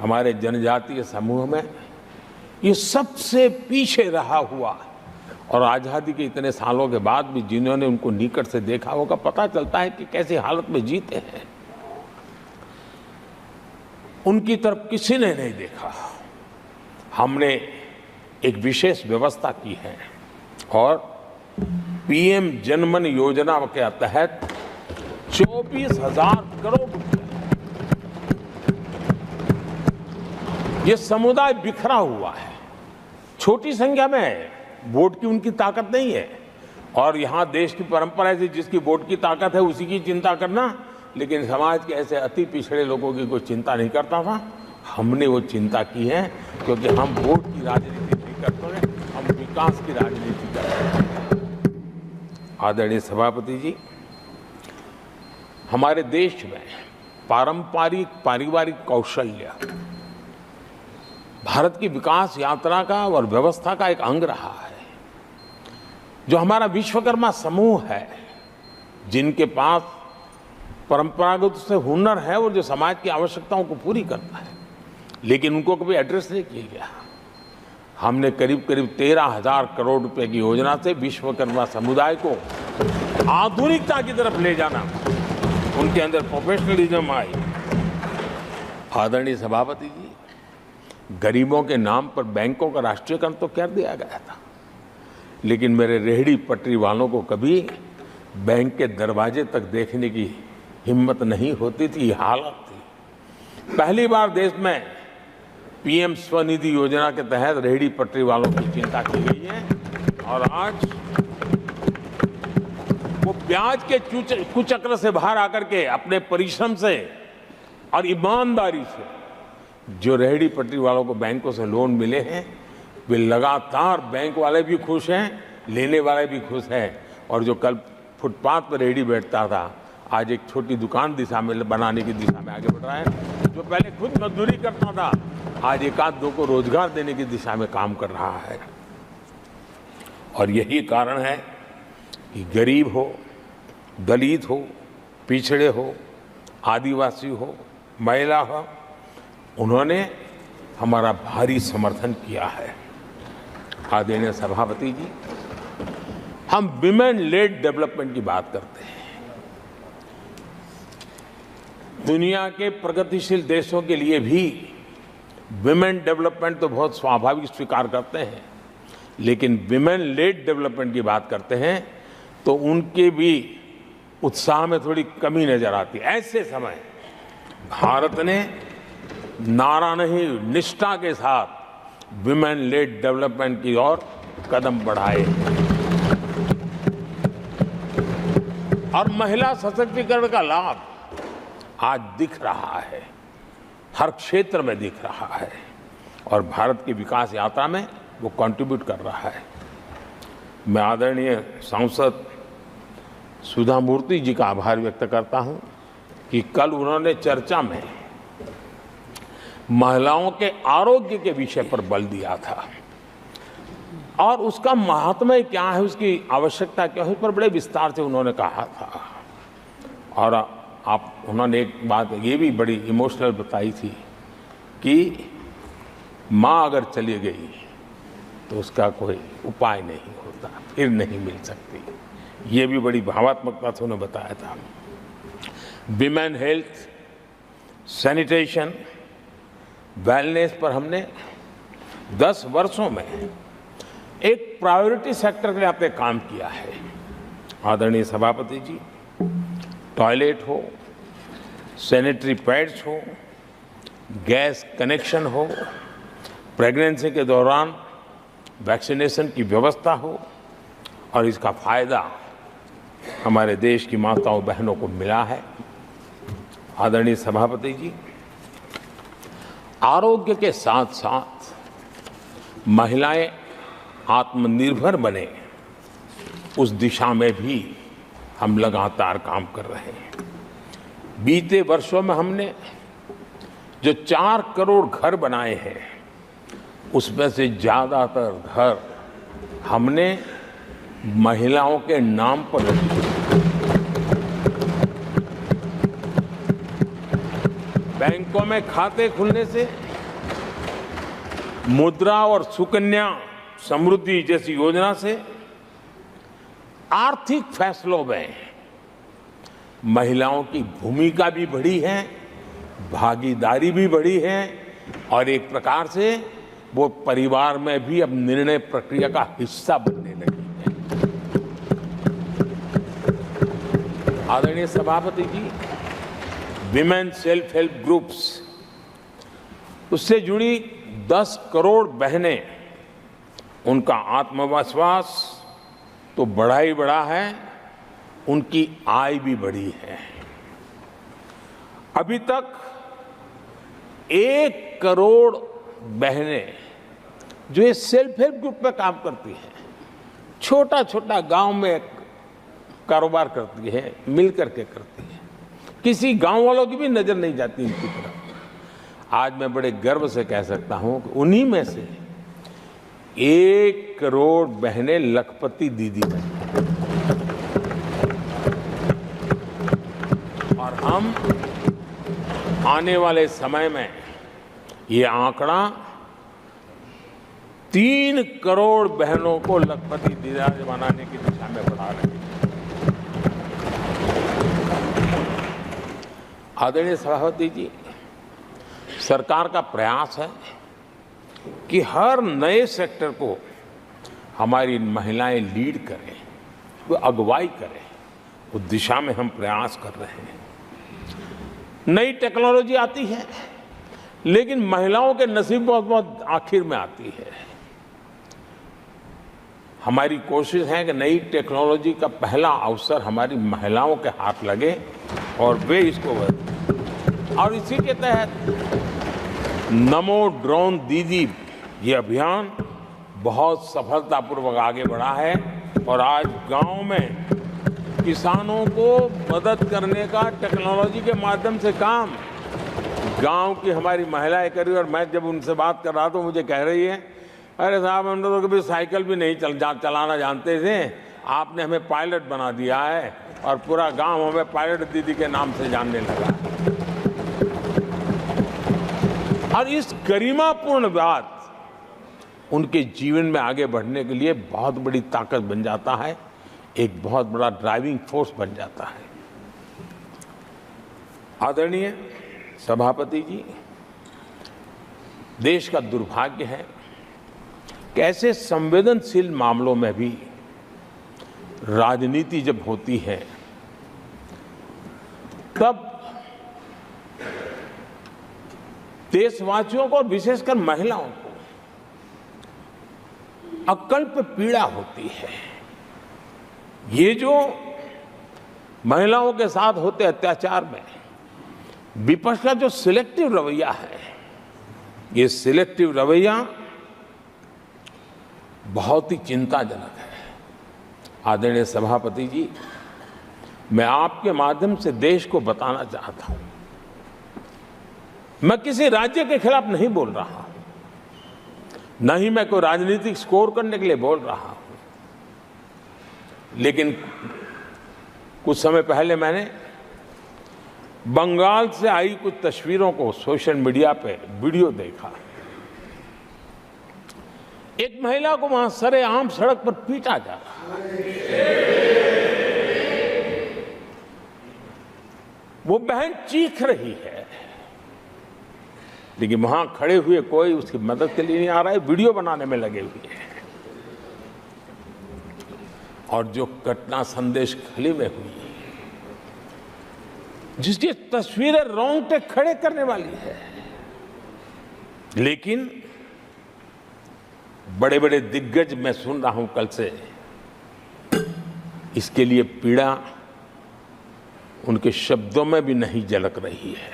हमारे जनजातीय समूह में ये सबसे पीछे रहा हुआ और आजादी के इतने सालों के बाद भी जिन्होंने उनको निकट से देखा होगा, पता चलता है कि कैसी हालत में जीते हैं। उनकी तरफ किसी ने नहीं देखा। हमने एक विशेष व्यवस्था की है और पीएम जनमन योजना के तहत 24,000 करोड़ रुपए, ये समुदाय बिखरा हुआ है, छोटी संख्या में है, वोट की उनकी ताकत नहीं है और यहाँ देश की परंपरा है जिसकी वोट की ताकत है उसी की चिंता करना, लेकिन समाज के ऐसे अति पिछड़े लोगों की कोई चिंता नहीं करता था। हमने वो चिंता की है क्योंकि हम वोट की राजनीति नहीं करते, हम विकास की राजनीति करते हैं। आदरणीय सभापति जी, हमारे देश में पारंपरिक पारिवारिक कौशल्य भारत की विकास यात्रा का और व्यवस्था का एक अंग रहा है। जो हमारा विश्वकर्मा समूह है, जिनके पास परंपरागत से हुनर है और जो समाज की आवश्यकताओं को पूरी करता है, लेकिन उनको कभी एड्रेस नहीं किया गया। हमने करीब करीब 13,000 करोड़ रुपए की योजना से विश्वकर्मा समुदाय को आधुनिकता की तरफ ले जाना, उनके अंदर प्रोफेशनलिज्म आई। आदरणीय सभापति जी, गरीबों के नाम पर बैंकों का राष्ट्रीयकरण तो कर दिया गया था, लेकिन मेरे रेहड़ी पटरी वालों को कभी बैंक के दरवाजे तक देखने की हिम्मत नहीं होती थी, हालत थी। पहली बार देश में पीएम स्वनिधि योजना के तहत रेहड़ी पटरी वालों की चिंता की गई है और आज वो ब्याज के कुचक्र से बाहर आकर के अपने परिश्रम से और ईमानदारी से जो रेहड़ी पटरी वालों को बैंकों से लोन मिले हैं, वे लगातार, बैंक वाले भी खुश हैं, लेने वाले भी खुश हैं। और जो कल फुटपाथ पर रेहड़ी बैठता था, आज एक छोटी दुकान दिशा में बनाने की दिशा में आगे बढ़ रहा है। जो पहले खुद मजदूरी करता था, आज एक आध दो को रोजगार देने की दिशा में काम कर रहा है। और यही कारण है कि गरीब हो, दलित हो, पिछड़े हो, आदिवासी हो, महिला हो, उन्होंने हमारा भारी समर्थन किया है। आदरणीय सभापति जी, हम विमेन लेड डेवलपमेंट की बात करते हैं। दुनिया के प्रगतिशील देशों के लिए भी विमेन डेवलपमेंट तो बहुत स्वाभाविक स्वीकार करते हैं, लेकिन विमेन लेड डेवलपमेंट की बात करते हैं तो उनके भी उत्साह में थोड़ी कमी नजर आती है। ऐसे समय भारत ने नारा नहीं, निष्ठा के साथ विमेन लेड डेवलपमेंट की ओर कदम बढ़ाए और महिला सशक्तिकरण का लाभ आज दिख रहा है, हर क्षेत्र में दिख रहा है और भारत की विकास यात्रा में वो कंट्रीब्यूट कर रहा है। मैं आदरणीय सांसद सुधा मूर्ति जी का आभार व्यक्त करता हूं कि कल उन्होंने चर्चा में महिलाओं के आरोग्य के विषय पर बल दिया था और उसका महात्म्य क्या है, उसकी आवश्यकता क्या है, उस पर बड़े विस्तार से उन्होंने कहा था। और उन्होंने एक बात ये भी बड़ी इमोशनल बताई थी कि माँ अगर चली गई तो उसका कोई उपाय नहीं होता, फिर नहीं मिल सकती। ये भी बड़ी भावात्मकता से उन्होंने बताया था। विमेन हेल्थ, सैनिटेशन, वेलनेस पर हमने 10 वर्षों में एक प्रायोरिटी सेक्टर के लिए आपने काम किया है। आदरणीय सभापति जी, टॉयलेट हो, सैनिटरी पैड्स हो, गैस कनेक्शन हो, प्रेगनेंसी के दौरान वैक्सीनेशन की व्यवस्था हो और इसका फायदा हमारे देश की माताओं बहनों को मिला है। आदरणीय सभापति जी, आरोग्य के साथ साथ महिलाएं आत्मनिर्भर बने, उस दिशा में भी हम लगातार काम कर रहे हैं। बीते वर्षों में हमने जो 4 करोड़ घर बनाए हैं, उसमें से ज्यादातर घर हमने महिलाओं के नाम पर रखे। बैंकों में खाते खुलने से, मुद्रा और सुकन्या समृद्धि जैसी योजना से आर्थिक फैसलों में महिलाओं की भूमिका भी बढ़ी है, भागीदारी भी बढ़ी है और एक प्रकार से वो परिवार में भी अब निर्णय प्रक्रिया का हिस्सा बनने लगी है। आदरणीय सभापति जी, विमेन सेल्फ हेल्प ग्रुप्स, उससे जुड़ी 10 करोड़ बहनें, उनका आत्मविश्वास तो बढ़ा ही बढ़ा है, उनकी आय भी बढ़ी है। अभी तक 1 करोड़ बहनें जो ये सेल्फ हेल्प ग्रुप में काम करती हैं, छोटा छोटा गांव में कारोबार करती है, मिल करके करती है, किसी गांव वालों की भी नजर नहीं जाती इनकी तरफ। आज मैं बड़े गर्व से कह सकता हूं कि उन्हीं में से 1 करोड़ बहनें लखपति दीदी बनी और हम आने वाले समय में ये आंकड़ा 3 करोड़ बहनों को लखपति दीदी बनाने की दिशा में बढ़ा रहे हैं। आदरणीय सभापति जी, सरकार का प्रयास है कि हर नए सेक्टर को हमारी महिलाएं लीड करें, वो अगुवाई करें, उस दिशा में हम प्रयास कर रहे हैं। नई टेक्नोलॉजी आती है, लेकिन महिलाओं के नसीब बहुत बहुत आखिर में आती है। हमारी कोशिश है कि नई टेक्नोलॉजी का पहला अवसर हमारी महिलाओं के हाथ लगे और वे इसको और इसी के तहत नमो ड्रोन दीदी ये अभियान बहुत सफलतापूर्वक आगे बढ़ा है और आज गांव में किसानों को मदद करने का टेक्नोलॉजी के माध्यम से काम गांव की हमारी महिलाएं कर रही। और मैं जब उनसे बात कर रहा तो मुझे कह रही है, अरे साहब हम तो कभी साइकिल भी नहीं चलाना जानते थे, आपने हमें पायलट बना दिया है और पूरा गांव हमें पायलट दीदी के नाम से जानने लगा। और इस गरिमापूर्ण बात उनके जीवन में आगे बढ़ने के लिए बहुत बड़ी ताकत बन जाता है, एक बहुत बड़ा ड्राइविंग फोर्स बन जाता है। आदरणीय सभापति जी, देश का दुर्भाग्य है कि ऐसे संवेदनशील मामलों में भी राजनीति जब होती है तब देशवासियों को और विशेषकर महिलाओं को अकल्प पीड़ा होती है। ये जो महिलाओं के साथ होते अत्याचार में विपक्ष का जो सिलेक्टिव रवैया है, ये सिलेक्टिव रवैया बहुत ही चिंताजनक है। आदरणीय सभापति जी, मैं आपके माध्यम से देश को बताना चाहता हूं, मैं किसी राज्य के खिलाफ नहीं बोल रहा, न ही मैं कोई राजनीतिक स्कोर करने के लिए बोल रहा हूं, लेकिन कुछ समय पहले मैंने बंगाल से आई कुछ तस्वीरों को सोशल मीडिया पे वीडियो देखा। एक महिला को वहां सरेआम सड़क पर पीटा जा रहा है। वो बहन चीख रही है, लेकिन वहां खड़े हुए कोई उसकी मदद के लिए नहीं आ रहा है, वीडियो बनाने में लगे हुए हैं। और जो घटना संदेश खली में हुई, जिसकी तस्वीरें रोंगटे खड़े करने वाली है, लेकिन बड़े बड़े दिग्गज मैं सुन रहा हूं कल से, इसके लिए पीड़ा उनके शब्दों में भी नहीं झलक रही है।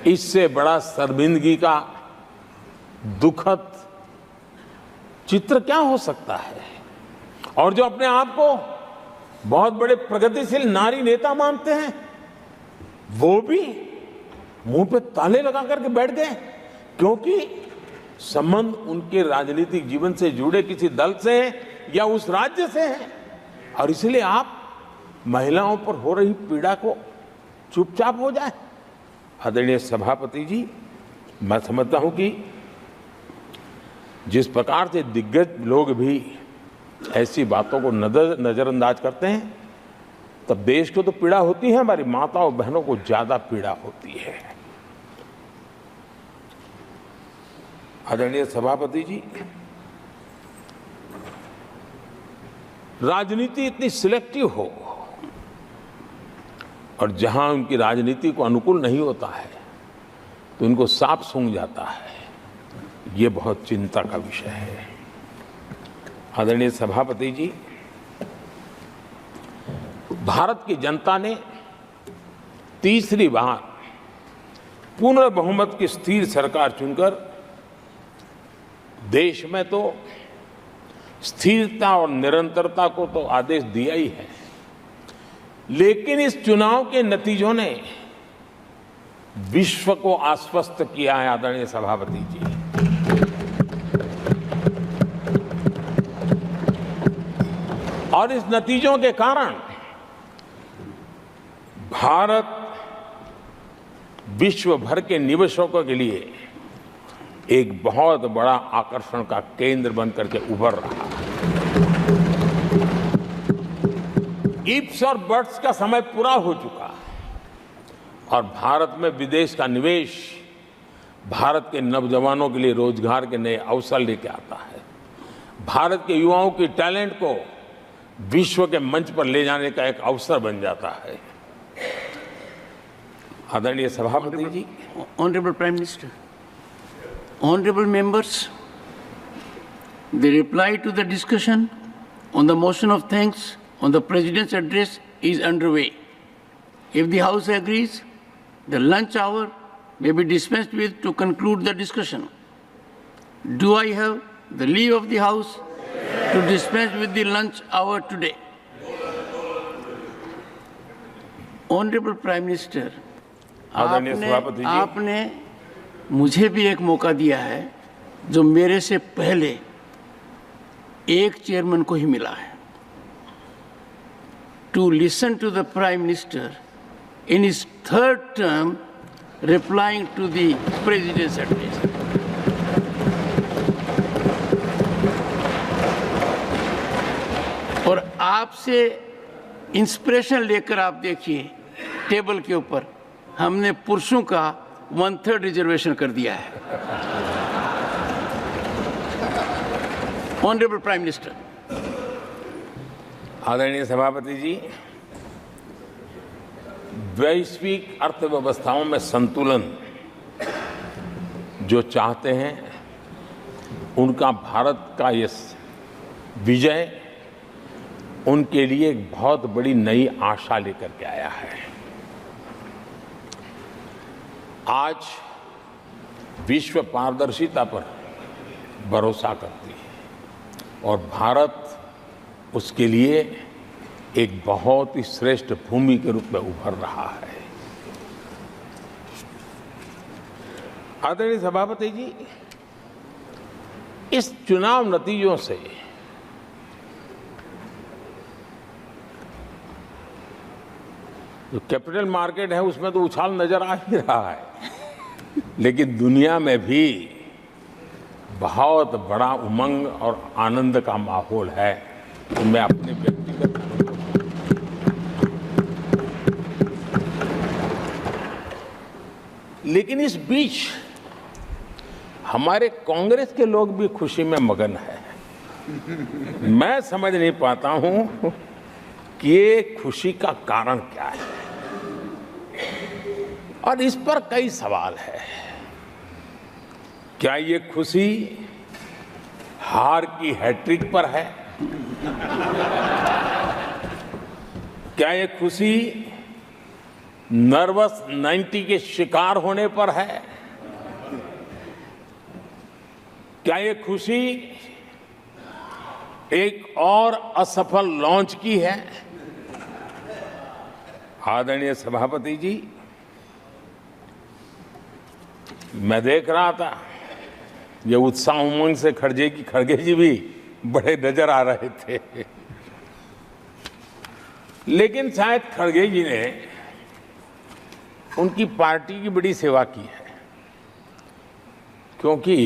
इससे बड़ा शर्मिंदगी का दुखद चित्र क्या हो सकता है। और जो अपने आप को बहुत बड़े प्रगतिशील नारी नेता मानते हैं, वो भी मुंह पे ताले लगा करके बैठ गए, क्योंकि संबंध उनके राजनीतिक जीवन से जुड़े किसी दल से या उस राज्य से है। और इसलिए आप महिलाओं पर हो रही पीड़ा को चुपचाप हो जाए। आदरणीय सभापति जी, मैं समझता हूं कि जिस प्रकार से दिग्गज लोग भी ऐसी बातों को नजरअंदाज करते हैं, तब देश को तो पीड़ा होती है, हमारी माताओं बहनों को ज्यादा पीड़ा होती है। आदरणीय सभापति जी, राजनीति इतनी सिलेक्टिव हो और जहां उनकी राजनीति को अनुकूल नहीं होता है तो उनको सांप सूंघ जाता है, ये बहुत चिंता का विषय है। आदरणीय सभापति जी, भारत की जनता ने तीसरी बार पूर्ण बहुमत की स्थिर सरकार चुनकर देश में तो स्थिरता और निरंतरता को तो आदेश दिया ही है, लेकिन इस चुनाव के नतीजों ने विश्व को आश्वस्त किया है। आदरणीय सभापति जी, और इस नतीजों के कारण भारत विश्व भर के निवेशकों के लिए एक बहुत बड़ा आकर्षण का केंद्र बनकर के उभर रहा है। इफ्स और बट्स का समय पूरा हो चुका है और भारत में विदेश का निवेश भारत के नौजवानों के लिए रोजगार के नए अवसर लेके आता है, भारत के युवाओं की टैलेंट को विश्व के मंच पर ले जाने का एक अवसर बन जाता है। आदरणीय सभापति ji, honourable prime minister, honorable members, the reply to the discussion on the motion of thanks on the President's address is underway. If the House agrees, the lunch hour may be dispensed with to conclude the discussion. Do I have the leave of the House to dispense with the lunch hour today? Honourable prime minister, आदरणीय सभापति जी। आपने मुझे भी एक मौका दिया है जो मेरे से पहले एक चेयरमैन को ही मिला है, to listen to the prime minister in his third term replying to the president's address. और आपसे इंस्पिरेशन लेकर आप देखिए, टेबल के ऊपर हमने पुरुषों का 1/3 रिजर्वेशन कर दिया है। Honourable prime minister. आदरणीय सभापति जी, वैश्विक अर्थव्यवस्थाओं में संतुलन जो चाहते हैं, उनका भारत का ये विजय उनके लिए एक बहुत बड़ी नई आशा लेकर के आया है। आज विश्व पारदर्शिता पर भरोसा करती है और भारत उसके लिए एक बहुत ही श्रेष्ठ भूमि के रूप में उभर रहा है। आदरणीय सभापति जी, इस चुनाव नतीजों से जो कैपिटल मार्केट है उसमें तो उछाल नजर आ ही रहा है, लेकिन दुनिया में भी बहुत बड़ा उमंग और आनंद का माहौल है। तो मैं अपने व्यक्तिगत लेकिन इस बीच हमारे कांग्रेस के लोग भी खुशी में मगन है। मैं समझ नहीं पाता हूं कि ये खुशी का कारण क्या है, और इस पर कई सवाल है। क्या ये खुशी हार की हैट्रिक पर है? क्या ये खुशी नर्वस 90 के शिकार होने पर है? क्या ये खुशी एक और असफल लॉन्च की है? आदरणीय सभापति जी, मैं देख रहा था ये उत्साह उमंग से खड़गे जी भी बड़े नजर आ रहे थे, लेकिन शायद खड़गे जी ने उनकी पार्टी की बड़ी सेवा की है, क्योंकि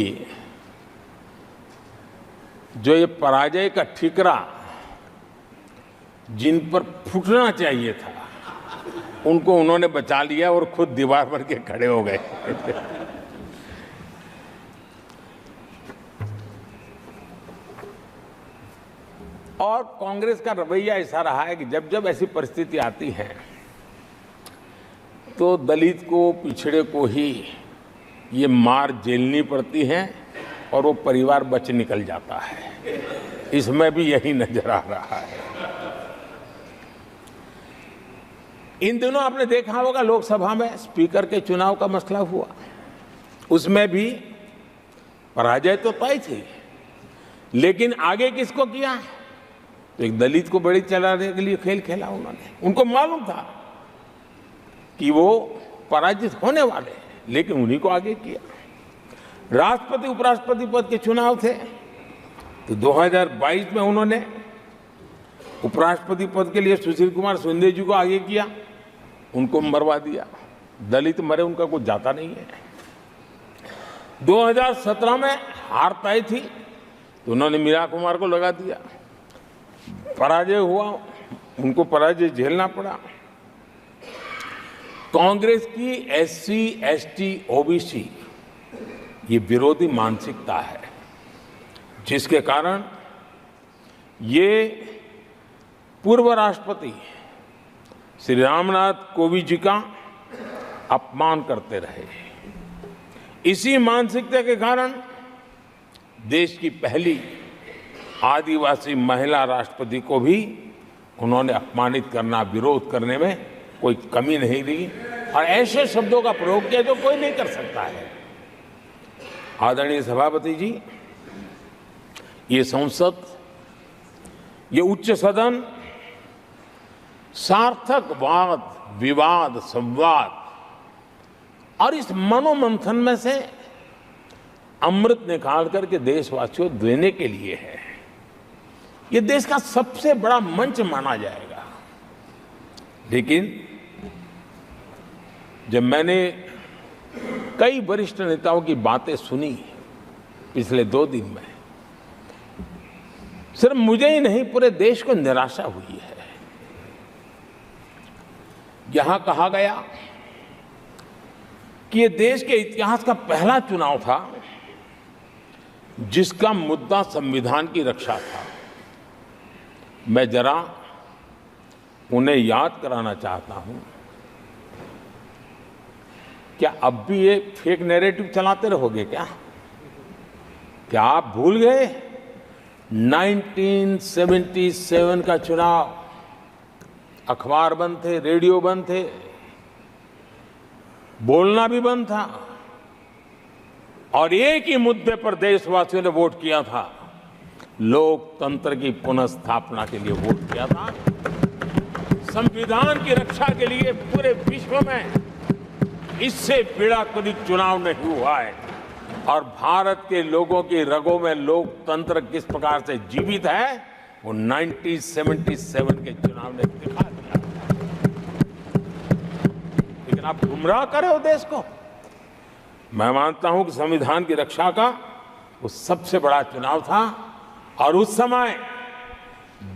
जो ये पराजय का ठिकरा जिन पर फूटना चाहिए था, उनको उन्होंने बचा लिया और खुद दीवार पर के खड़े हो गए। और कांग्रेस का रवैया ऐसा रहा है कि जब जब ऐसी परिस्थिति आती है तो दलित को, पिछड़े को ही ये मार झेलनी पड़ती है और वो परिवार बच निकल जाता है। इसमें भी यही नजर आ रहा है। इन दिनों आपने देखा होगा लोकसभा में स्पीकर के चुनाव का मसला हुआ, उसमें भी पराजय तो तय थी, लेकिन आगे किसको किया? तो एक दलित को बड़ी चलाने के लिए खेल खेला उन्होंने। उनको मालूम था कि वो पराजित होने वाले, लेकिन उन्हीं को आगे किया। राष्ट्रपति उपराष्ट्रपति पद के चुनाव थे तो 2022 में उन्होंने उपराष्ट्रपति पद के लिए सुशील कुमार शिंदे जी को आगे किया, उनको मरवा दिया। दलित मरे, उनका कुछ जाता नहीं है। 2017 में हार तय थी तो उन्होंने मीरा कुमार को लगा दिया। पराजय हुआ, उनको पराजय झेलना पड़ा। कांग्रेस की एससी, एसटी, ओबीसी ये विरोधी मानसिकता है, जिसके कारण ये पूर्व राष्ट्रपति श्री रामनाथ कोविंद जी का अपमान करते रहे। इसी मानसिकता के कारण देश की पहली आदिवासी महिला राष्ट्रपति को भी उन्होंने अपमानित करना, विरोध करने में कोई कमी नहीं रही, और ऐसे शब्दों का प्रयोग किया जो कोई नहीं कर सकता है। आदरणीय सभापति जी, ये संसद, ये उच्च सदन सार्थक वाद विवाद संवाद और इस मनोमंथन में से अमृत निकाल करके देशवासियों देने के लिए है। ये देश का सबसे बड़ा मंच माना जाएगा। लेकिन जब मैंने कई वरिष्ठ नेताओं की बातें सुनी पिछले 2 दिन में, सिर्फ मुझे ही नहीं पूरे देश को निराशा हुई है। यहां कहा गया कि ये देश के इतिहास का पहला चुनाव था जिसका मुद्दा संविधान की रक्षा था। मैं जरा उन्हें याद कराना चाहता हूं, क्या अब भी ये फेक नैरेटिव चलाते रहोगे क्या आप भूल गए 1977 का चुनाव? अखबार बंद थे, रेडियो बंद थे, बोलना भी बंद था और एक ही मुद्दे पर देशवासियों ने वोट किया था, लोकतंत्र की पुनर्स्थापना के लिए वोट किया था। संविधान की रक्षा के लिए पूरे विश्व में इससे बड़ा कभी चुनाव नहीं हुआ है और भारत के लोगों की रगों में लोकतंत्र किस प्रकार से जीवित है वो 1977 के चुनाव ने दिखा दिया। लेकिन आप गुमराह करे हो देश को। मैं मानता हूं कि संविधान की रक्षा का वो सबसे बड़ा चुनाव था और उस समय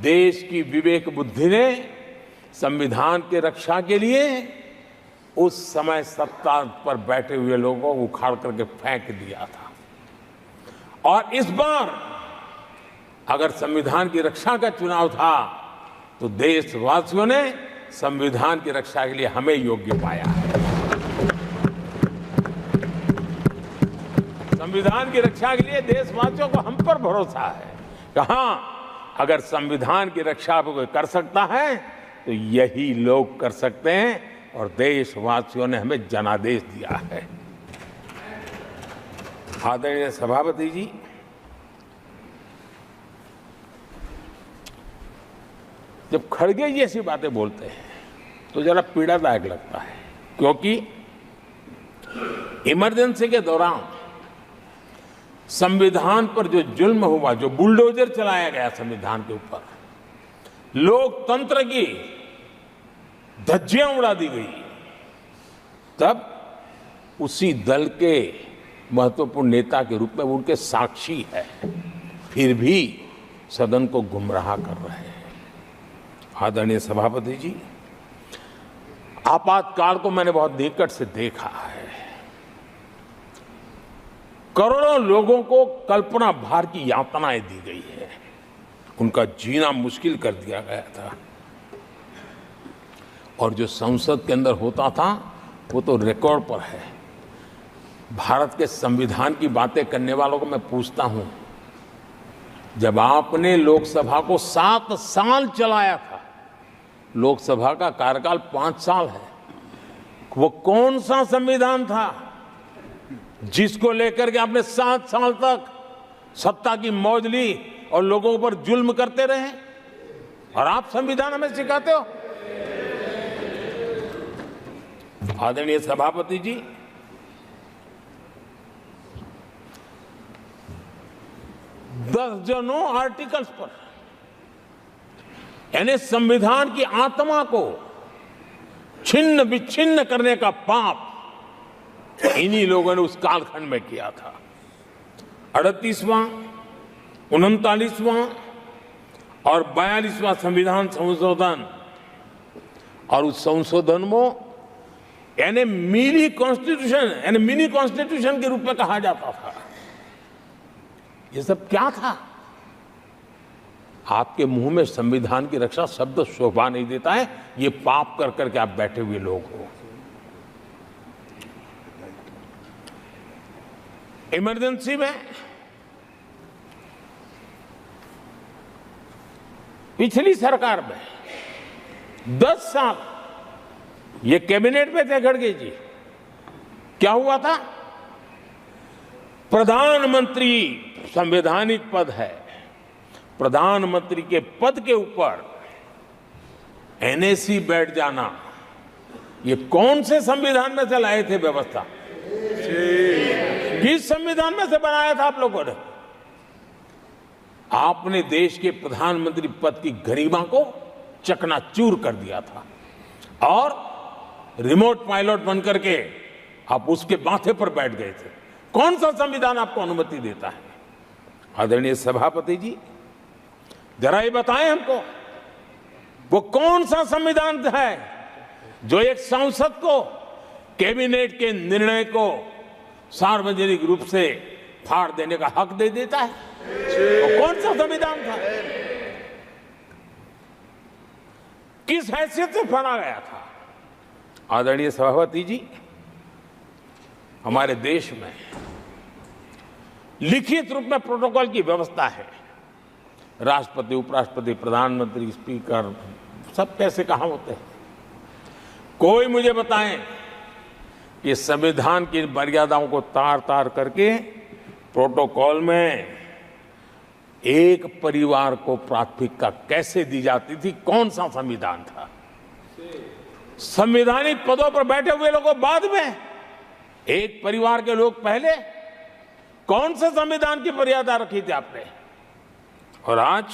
देश की विवेक बुद्धि ने संविधान की रक्षा के लिए उस समय सत्ता पर बैठे हुए लोगों को उखाड़ करके फेंक दिया था। और इस बार अगर संविधान की रक्षा का चुनाव था तो देशवासियों ने संविधान की रक्षा के लिए हमें योग्य पाया है। संविधान की रक्षा के लिए देशवासियों को हम पर भरोसा है। कहां अगर संविधान की रक्षा कोई कर सकता है तो यही लोग कर सकते हैं और देशवासियों ने हमें जनादेश दिया है। आदरणीय सभापति जी, जब खड़गे जी ऐसी बातें बोलते हैं तो जरा पीड़ादायक लगता है, क्योंकि इमरजेंसी के दौरान संविधान पर जो जुल्म हुआ, जो बुलडोजर चलाया गया संविधान के ऊपर, लोकतंत्र की धज्जियां उड़ा दी गई, तब उसी दल के महत्वपूर्ण नेता के रूप में उनके साक्षी है, फिर भी सदन को गुमराह कर रहे हैं। आदरणीय सभापति जी, आपातकाल को मैंने बहुत निकट से देखा है। करोड़ों लोगों को कल्पना भार की यातनाएं दी गई है, उनका जीना मुश्किल कर दिया गया था और जो संसद के अंदर होता था वो तो रिकॉर्ड पर है। भारत के संविधान की बातें करने वालों को मैं पूछता हूं, जब आपने लोकसभा को 7 साल चलाया था, लोकसभा का कार्यकाल 5 साल है, वो कौन सा संविधान था जिसको लेकर के आपने 7 साल तक सत्ता की मौज ली और लोगों पर जुल्म करते रहे? और आप संविधान हमें सिखाते हो? आदरणीय सभापति जी, दर्जनों आर्टिकल्स पर, यानी संविधान की आत्मा को छिन्न विच्छिन्न करने का पाप इन्हीं लोगों ने उस कालखंड में किया था। 38वां, 39वां और 42वां संविधान संशोधन, और उस संशोधन में यानी मिनी कॉन्स्टिट्यूशन, यानी मिनी कॉन्स्टिट्यूशन के रूप में कहा जाता था। ये सब क्या था? आपके मुंह में संविधान की रक्षा शब्द शोभा नहीं देता है, ये पाप कर करके आप बैठे हुए लोग हो। इमरजेंसी में पिछली सरकार में 10 साल ये कैबिनेट में थे खड़गे जी, क्या हुआ था? प्रधानमंत्री संवैधानिक पद है, प्रधानमंत्री के पद के ऊपर एनएसी बैठ जाना, ये कौन से संविधान में से लाए थे व्यवस्था? किस संविधान में से बनाया था आप लोगों ने? आपने देश के प्रधानमंत्री पद की गरिमा को चकनाचूर कर दिया था और रिमोट पायलट बनकर के आप उसके माथे पर बैठ गए थे। कौन सा संविधान आपको अनुमति देता है? आदरणीय सभापति जी, जरा ये बताएं हमको, वो कौन सा संविधान है जो एक सांसद को कैबिनेट के निर्णय को सार्वजनिक रूप से फाड़ देने का हक दे देता है? वो कौन सा संविधान था? किस हैसियत से फाड़ा गया था? आदरणीय सभापति जी, हमारे देश में लिखित रूप में प्रोटोकॉल की व्यवस्था है। राष्ट्रपति, उपराष्ट्रपति, प्रधानमंत्री, स्पीकर सब कैसे कहां होते हैं? कोई मुझे बताएं कि संविधान की मर्यादाओं को तार तार करके प्रोटोकॉल में एक परिवार को प्राथमिकता कैसे दी जाती थी? कौन सा संविधान था? संवैधानिक पदों पर बैठे हुए लोगों बाद में, एक परिवार के लोग पहले। कौन से संविधान की मर्यादा रखी थी आपने? और आज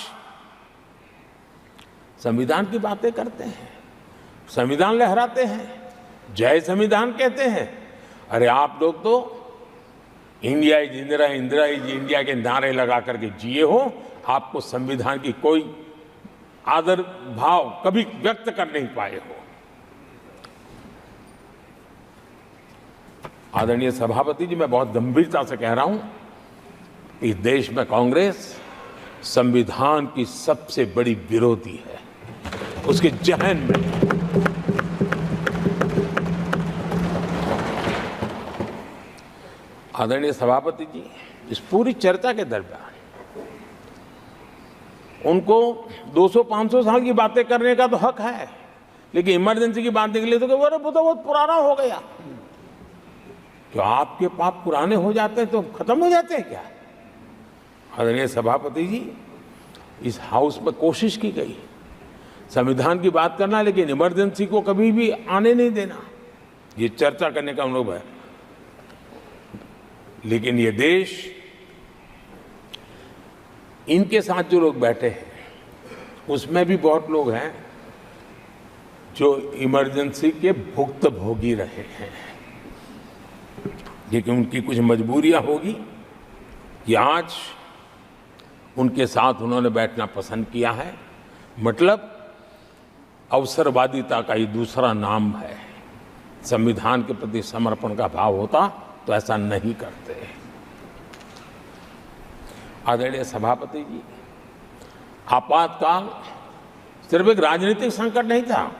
संविधान की बातें करते हैं, संविधान लहराते हैं, जय संविधान कहते हैं। अरे आप लोग तो India is Indira, Indira is India के नारे लगा करके जिए हो। आपको संविधान की कोई आदर भाव कभी व्यक्त कर नहीं पाए हो। आदरणीय सभापति जी, मैं बहुत गंभीरता से कह रहा हूं कि देश में कांग्रेस संविधान की सबसे बड़ी विरोधी है। उसके जहन में आदरणीय सभापति जी, इस पूरी चर्चा के दरमियान उनको 200-500 साल की बातें करने का तो हक है, लेकिन इमरजेंसी की बात के लिए तो वो तो बहुत पुराना हो गया। तो आपके पाप पुराने हो जाते हैं तो खत्म हो जाते हैं क्या? आदरणीय सभापति जी, इस हाउस में कोशिश की गई संविधान की बात करना, लेकिन इमरजेंसी को कभी भी आने नहीं देना। ये चर्चा करने का अनुभव है, लेकिन ये देश, इनके साथ जो लोग बैठे हैं उसमें भी बहुत लोग हैं जो इमरजेंसी के भुक्तभोगी रहे हैं, लेकिन उनकी कुछ मजबूरियां होगी कि आज उनके साथ उन्होंने बैठना पसंद किया है। मतलब अवसरवादिता का ये दूसरा नाम है। संविधान के प्रति समर्पण का भाव होता तो ऐसा नहीं करते। आदरणीय सभापति जी, आपातकाल सिर्फ एक राजनीतिक संकट नहीं था,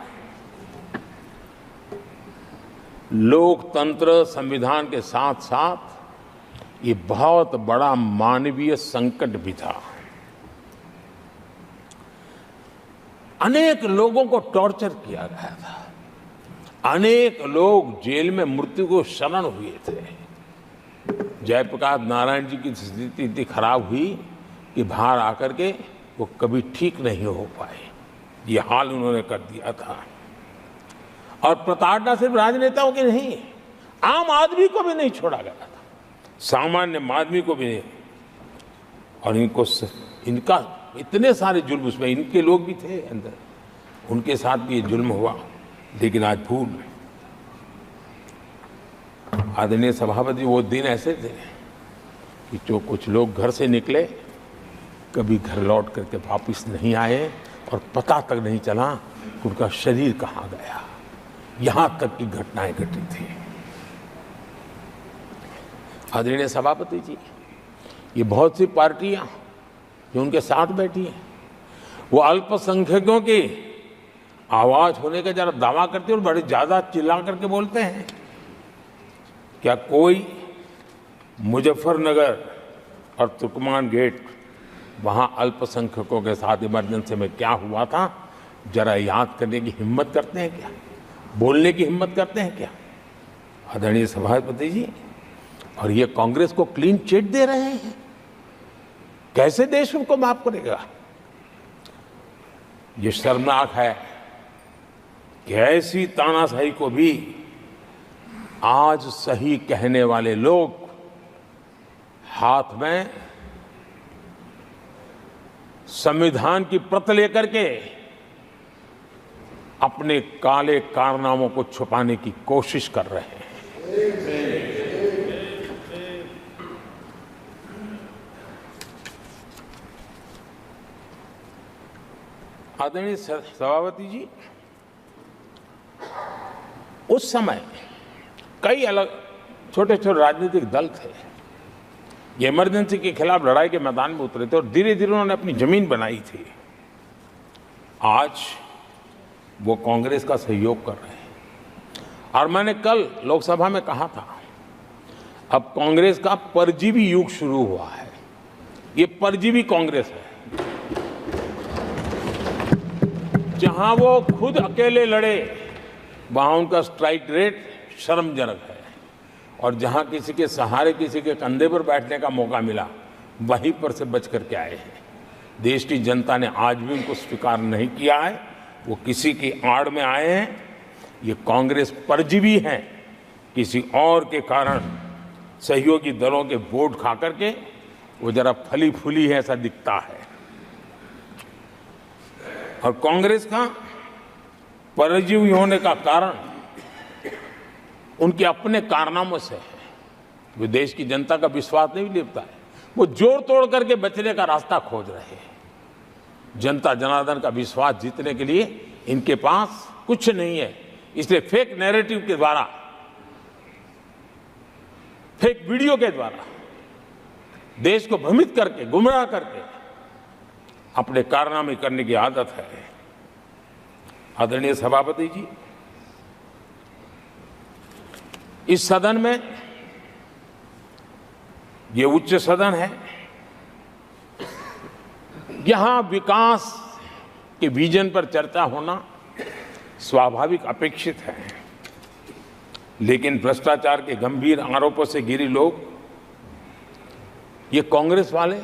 लोकतंत्र संविधान के साथ साथ ये बहुत बड़ा मानवीय संकट भी था। अनेक लोगों को टॉर्चर किया गया था, अनेक लोग जेल में मृत्यु को शरण हुए थे। जयप्रकाश नारायण जी की स्थिति इतनी खराब हुई कि बाहर आकर के वो कभी ठीक नहीं हो पाए। ये हाल उन्होंने कर दिया था। और प्रताड़ना सिर्फ राजनेताओं की नहीं, आम आदमी को भी नहीं छोड़ा गया था, सामान्य आदमी को भी नहीं। और इनका इतने सारे जुल्म, उसमें इनके लोग भी थे अंदर, उनके साथ भी ये जुल्म हुआ। लेकिन आज भूल, आदरणीय सभापति, वो दिन ऐसे थे कि जो कुछ लोग घर से निकले कभी घर लौट करके वापिस नहीं आए और पता तक नहीं चला कि उनका शरीर कहाँ गया। यहां तक की घटनाएं घटी थी। आदरणीय सभापति जी, ये बहुत सी पार्टियां जो उनके साथ बैठी हैं, वो अल्पसंख्यकों की आवाज होने का जरा दावा करते हैं और बड़े ज्यादा चिल्ला करके बोलते हैं। क्या कोई मुजफ्फरनगर और तुर्कमान गेट, वहां अल्पसंख्यकों के साथ इमरजेंसी में क्या हुआ था, जरा याद करने की हिम्मत करते हैं क्या? बोलने की हिम्मत करते हैं क्या? आदरणीय सभापति जी, और ये कांग्रेस को क्लीन चिट दे रहे हैं। कैसे देश उनको माफ करेगा? ये शर्मनाक है कि ऐसी तानाशाही को भी आज सही कहने वाले लोग हाथ में संविधान की प्रत लेकर के अपने काले कारनामों को छुपाने की कोशिश कर रहे हैं। आदरणीय सभापति जी, उस समय कई अलग छोटे छोटे राजनीतिक दल थे, ये इमरजेंसी के खिलाफ लड़ाई के मैदान में उतरे थे और धीरे धीरे उन्होंने अपनी जमीन बनाई थी। आज वो कांग्रेस का सहयोग कर रहे हैं और मैंने कल लोकसभा में कहा था, अब कांग्रेस का परजीवी युग शुरू हुआ है। ये परजीवी कांग्रेस है, जहां वो खुद अकेले लड़े वहां उनका स्ट्राइक रेट शर्मजनक है और जहां किसी के सहारे, किसी के कंधे पर बैठने का मौका मिला वहीं पर से बच करके आए हैं। देश की जनता ने आज भी उनको स्वीकार नहीं किया है, वो किसी की आड़ में आए हैं। ये कांग्रेस परजीवी है, किसी और के कारण सहयोगी दलों के वोट खा करके वो जरा फली फूली है ऐसा दिखता है। और कांग्रेस का परजीवी होने का कारण उनके अपने कारनामों से है। वो देश की जनता का विश्वास नहीं लेता है, वो जोड़ तोड़ करके बचने का रास्ता खोज रहे हैं। जनता जनार्दन का विश्वास जीतने के लिए इनके पास कुछ नहीं है, इसलिए फेक नैरेटिव के द्वारा, फेक वीडियो के द्वारा देश को भ्रमित करके, गुमराह करके अपने कारनामे करने की आदत है। आदरणीय सभापति जी, इस सदन में, ये उच्च सदन है, यहां विकास के विजन पर चर्चा होना स्वाभाविक अपेक्षित है, लेकिन भ्रष्टाचार के गंभीर आरोपों से घिरे लोग, ये कांग्रेस वाले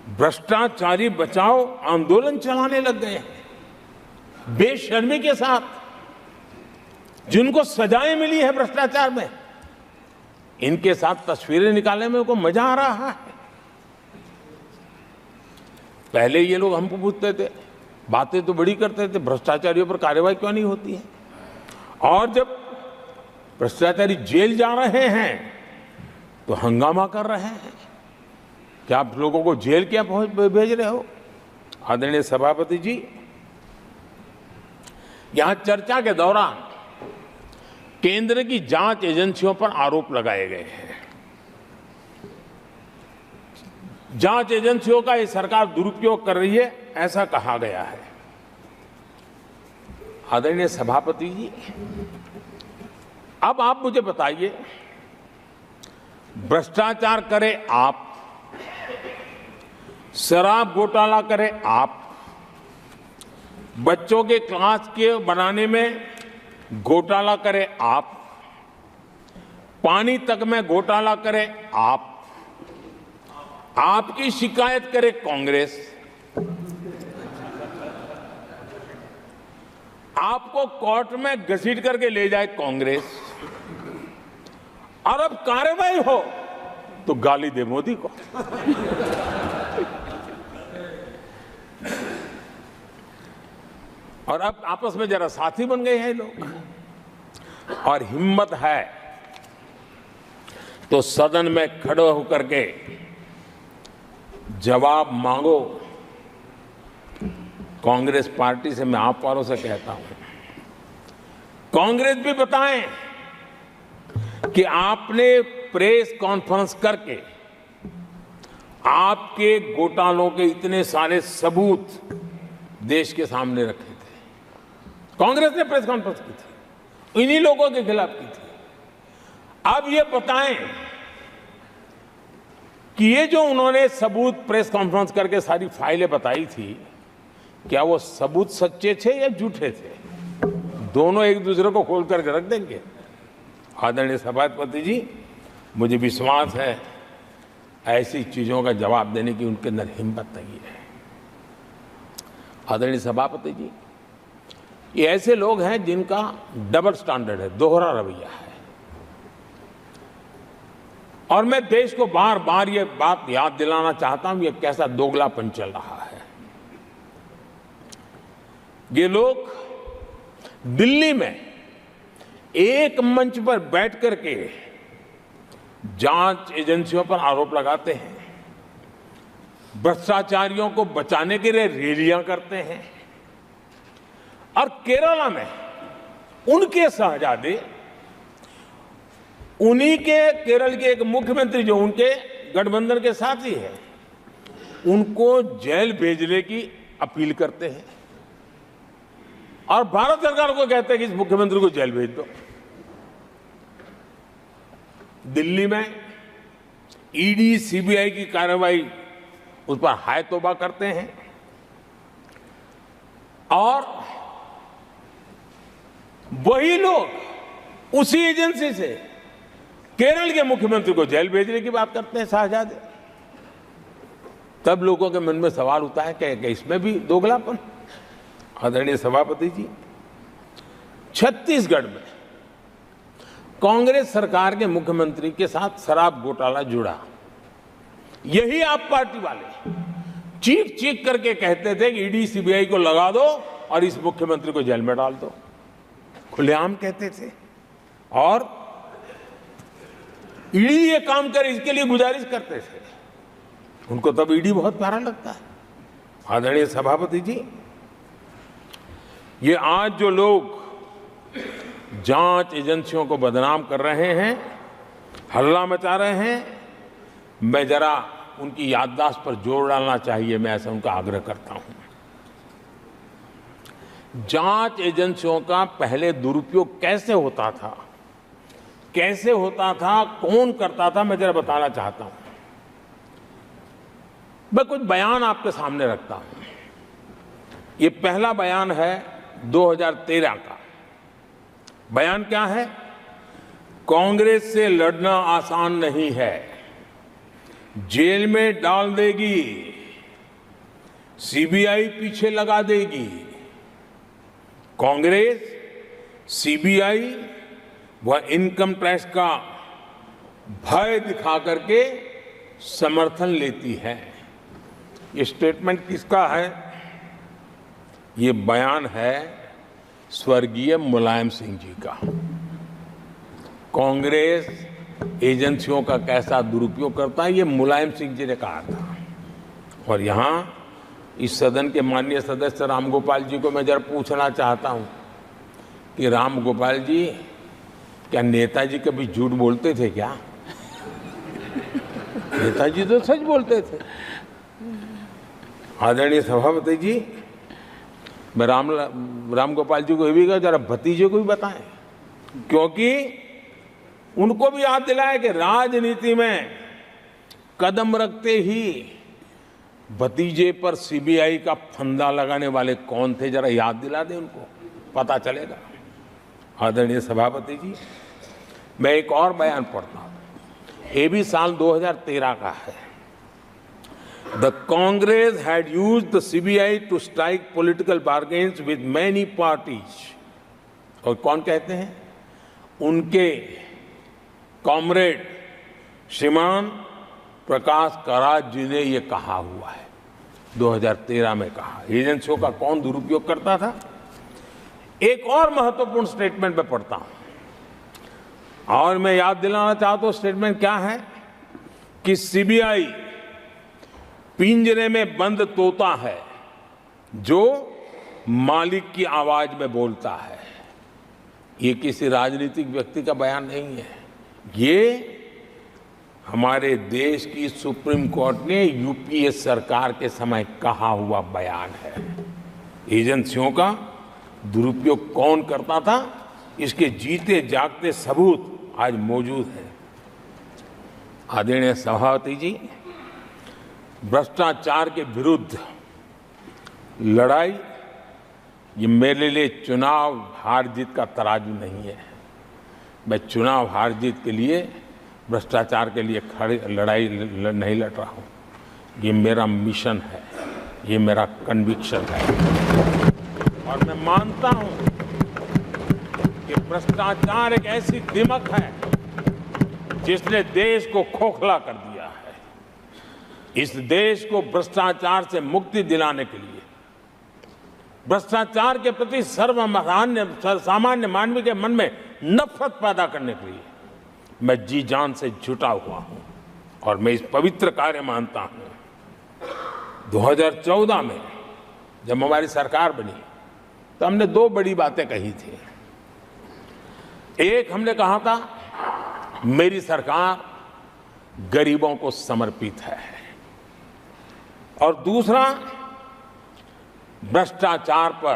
भ्रष्टाचारी बचाओ आंदोलन चलाने लग गए हैं बेशर्मी के साथ। जिनको सजाएं मिली है भ्रष्टाचार में, इनके साथ तस्वीरें निकालने में उनको मजा आ रहा है। पहले ये लोग हमको पूछते थे, बातें तो बड़ी करते थे, भ्रष्टाचारियों पर कार्रवाई क्यों नहीं होती है? और जब भ्रष्टाचारी जेल जा रहे हैं तो हंगामा कर रहे हैं, क्या आप लोगों को जेल क्या भेज रहे हो? आदरणीय सभापति जी, यहां चर्चा के दौरान केंद्र की जांच एजेंसियों पर आरोप लगाए गए हैं। जांच एजेंसियों का ये सरकार दुरुपयोग कर रही है, ऐसा कहा गया है। आदरणीय सभापति जी, अब आप मुझे बताइए, भ्रष्टाचार करे आप, शराब घोटाला करे आप, बच्चों के क्लास के बनाने में घोटाला करे आप, पानी तक में घोटाला करे आप, आपकी शिकायत करे कांग्रेस, आपको कोर्ट में घसीट करके ले जाए कांग्रेस, और अब कार्रवाई हो तो गाली दे मोदी को। और अब आपस में जरा साथी बन गए हैं लोग। और हिम्मत है तो सदन में खड़े होकर के जवाब मांगो। कांग्रेस पार्टी से मैं आप वालों से कहता हूं, कांग्रेस भी बताएं कि आपने प्रेस कॉन्फ्रेंस करके आपके घोटालों के इतने सारे सबूत देश के सामने रखे थे। कांग्रेस ने प्रेस कॉन्फ्रेंस की थी, इन्हीं लोगों के खिलाफ की थी। अब ये बताएं कि ये जो उन्होंने सबूत प्रेस कॉन्फ्रेंस करके सारी फाइलें बताई थी, क्या वो सबूत सच्चे थे या झूठे थे? दोनों एक दूसरे को खोल करके रख देंगे। आदरणीय सभापति जी, मुझे विश्वास है ऐसी चीजों का जवाब देने की उनके अंदर हिम्मत नहीं है। आदरणीय सभापति जी, ये ऐसे लोग हैं जिनका डबल स्टैंडर्ड है, दोहरा रवैया है। और मैं देश को बार बार ये बात याद दिलाना चाहता हूं, ये कैसा दोगलापन चल रहा है। ये लोग दिल्ली में एक मंच पर बैठ करके जांच एजेंसियों पर आरोप लगाते हैं, भ्रष्टाचारियों को बचाने के लिए रैलियां करते हैं, और केरला में उनके शहजादे, उन्हीं के केरल के एक मुख्यमंत्री जो उनके गठबंधन के साथी है, उनको जेल भेजने की अपील करते हैं और भारत सरकार को कहते हैं कि इस मुख्यमंत्री को जेल भेज दो। दिल्ली में ईडी सीबीआई की कार्रवाई उस पर हाय तौबा करते हैं और वही लोग उसी एजेंसी से केरल के मुख्यमंत्री को जेल भेजने की बात करते हैं, शहजादे। तब लोगों के मन में सवाल उठता है कि इसमें भी दोगलापन। आदरणीय सभापति जी, छत्तीसगढ़ में कांग्रेस सरकार के मुख्यमंत्री के साथ शराब घोटाला जुड़ा। यही आप पार्टी वाले चीख चीख करके कहते थे कि ईडी सीबीआई को लगा दो और इस मुख्यमंत्री को जेल में डाल दो, खुलेआम कहते थे। और ईडी ये काम करे इसके लिए गुजारिश करते थे। उनको तब ईडी बहुत प्यारा लगता है। आदरणीय सभापति जी, ये आज जो लोग जांच एजेंसियों को बदनाम कर रहे हैं, हल्ला मचा रहे हैं, मैं जरा उनकी याददाश्त पर जोर डालना चाहिए, मैं ऐसा उनका आग्रह करता हूं। जांच एजेंसियों का पहले दुरुपयोग कैसे होता था, कौन करता था, मैं जरा बताना चाहता हूं। मैं कुछ बयान आपके सामने रखता हूं। ये पहला बयान है 2013 का। बयान क्या है? कांग्रेस से लड़ना आसान नहीं है, जेल में डाल देगी, सीबीआई पीछे लगा देगी। कांग्रेस सीबीआई व इनकम टैक्स का भय दिखा करके समर्थन लेती है। ये स्टेटमेंट किसका है? ये बयान है स्वर्गीय मुलायम सिंह जी का। कांग्रेस एजेंसियों का कैसा दुरुपयोग करता है, ये मुलायम सिंह जी ने कहा था। और यहां इस सदन के माननीय सदस्य रामगोपाल जी को मैं जरा पूछना चाहता हूं कि रामगोपाल जी, क्या नेताजी कभी झूठ बोलते थे क्या? नेताजी तो सच बोलते थे। आदरणीय सभापति जी, मैं रामगोपाल जी को ये भी कहा जरा भतीजे को भी बताएं, क्योंकि उनको भी याद दिलाया कि राजनीति में कदम रखते ही भतीजे पर सीबीआई का फंदा लगाने वाले कौन थे, जरा याद दिला दें उनको, पता चलेगा। आदरणीय सभापति जी, मैं एक और बयान पढ़ता हूं। ये भी साल 2013 का है। The Congress had used the CBI to strike political bargains with many parties. और कौन कहते हैं? उनके कॉमरेड श्रीमान प्रकाश करात जी ने ये कहा हुआ है, 2013 में कहा। एजेंसियों का कौन दुरुपयोग करता था? एक और महत्वपूर्ण स्टेटमेंट में पढ़ता हूं और मैं याद दिलाना चाहता हूं। स्टेटमेंट क्या है कि सीबीआई पिंजरे में बंद तोता है जो मालिक की आवाज में बोलता है। ये किसी राजनीतिक व्यक्ति का बयान नहीं है, ये हमारे देश की सुप्रीम कोर्ट ने यूपीए सरकार के समय कहा हुआ बयान है। एजेंसियों का दुरुपयोग कौन करता था, इसके जीते जागते सबूत आज मौजूद हैं। आदरणीय सभापति जी, भ्रष्टाचार के विरुद्ध लड़ाई ये मेरे लिए चुनाव हार जीत का तराजू नहीं है। मैं चुनाव हार जीत के लिए, भ्रष्टाचार के लिए लड़ाई नहीं लड़ रहा हूं। ये मेरा मिशन है, ये मेरा कन्विक्शन है। और मैं मानता हूं कि भ्रष्टाचार एक ऐसी दिमक है जिसने देश को खोखला कर दिया है। इस देश को भ्रष्टाचार से मुक्ति दिलाने के लिए, भ्रष्टाचार के प्रति सामान्य मानव के मन में नफरत पैदा करने के लिए मैं जी जान से जुटा हुआ हूं और मैं इस पवित्र कार्य मानता हूं। 2014 में जब हमारी सरकार बनी तो हमने दो बड़ी बातें कही थी। एक, हमने कहा था मेरी सरकार गरीबों को समर्पित है, और दूसरा, भ्रष्टाचार पर,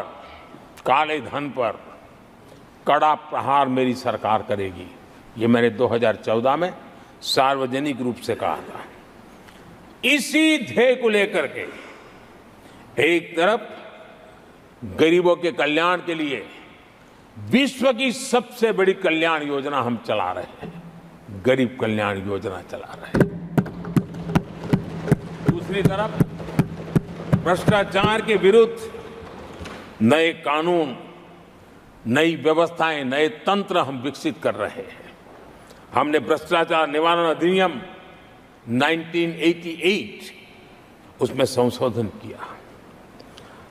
काले धन पर कड़ा प्रहार मेरी सरकार करेगी। ये मैंने 2014 में सार्वजनिक रूप से कहा था। इसी ध्येय को लेकर के एक तरफ गरीबों के कल्याण के लिए विश्व की सबसे बड़ी कल्याण योजना हम चला रहे हैं, गरीब कल्याण योजना चला रहे हैं। दूसरी तरफ भ्रष्टाचार के विरुद्ध नए कानून, नई व्यवस्थाएं, नए तंत्र हम विकसित कर रहे हैं। हमने भ्रष्टाचार निवारण अधिनियम 1988 उसमें संशोधन किया।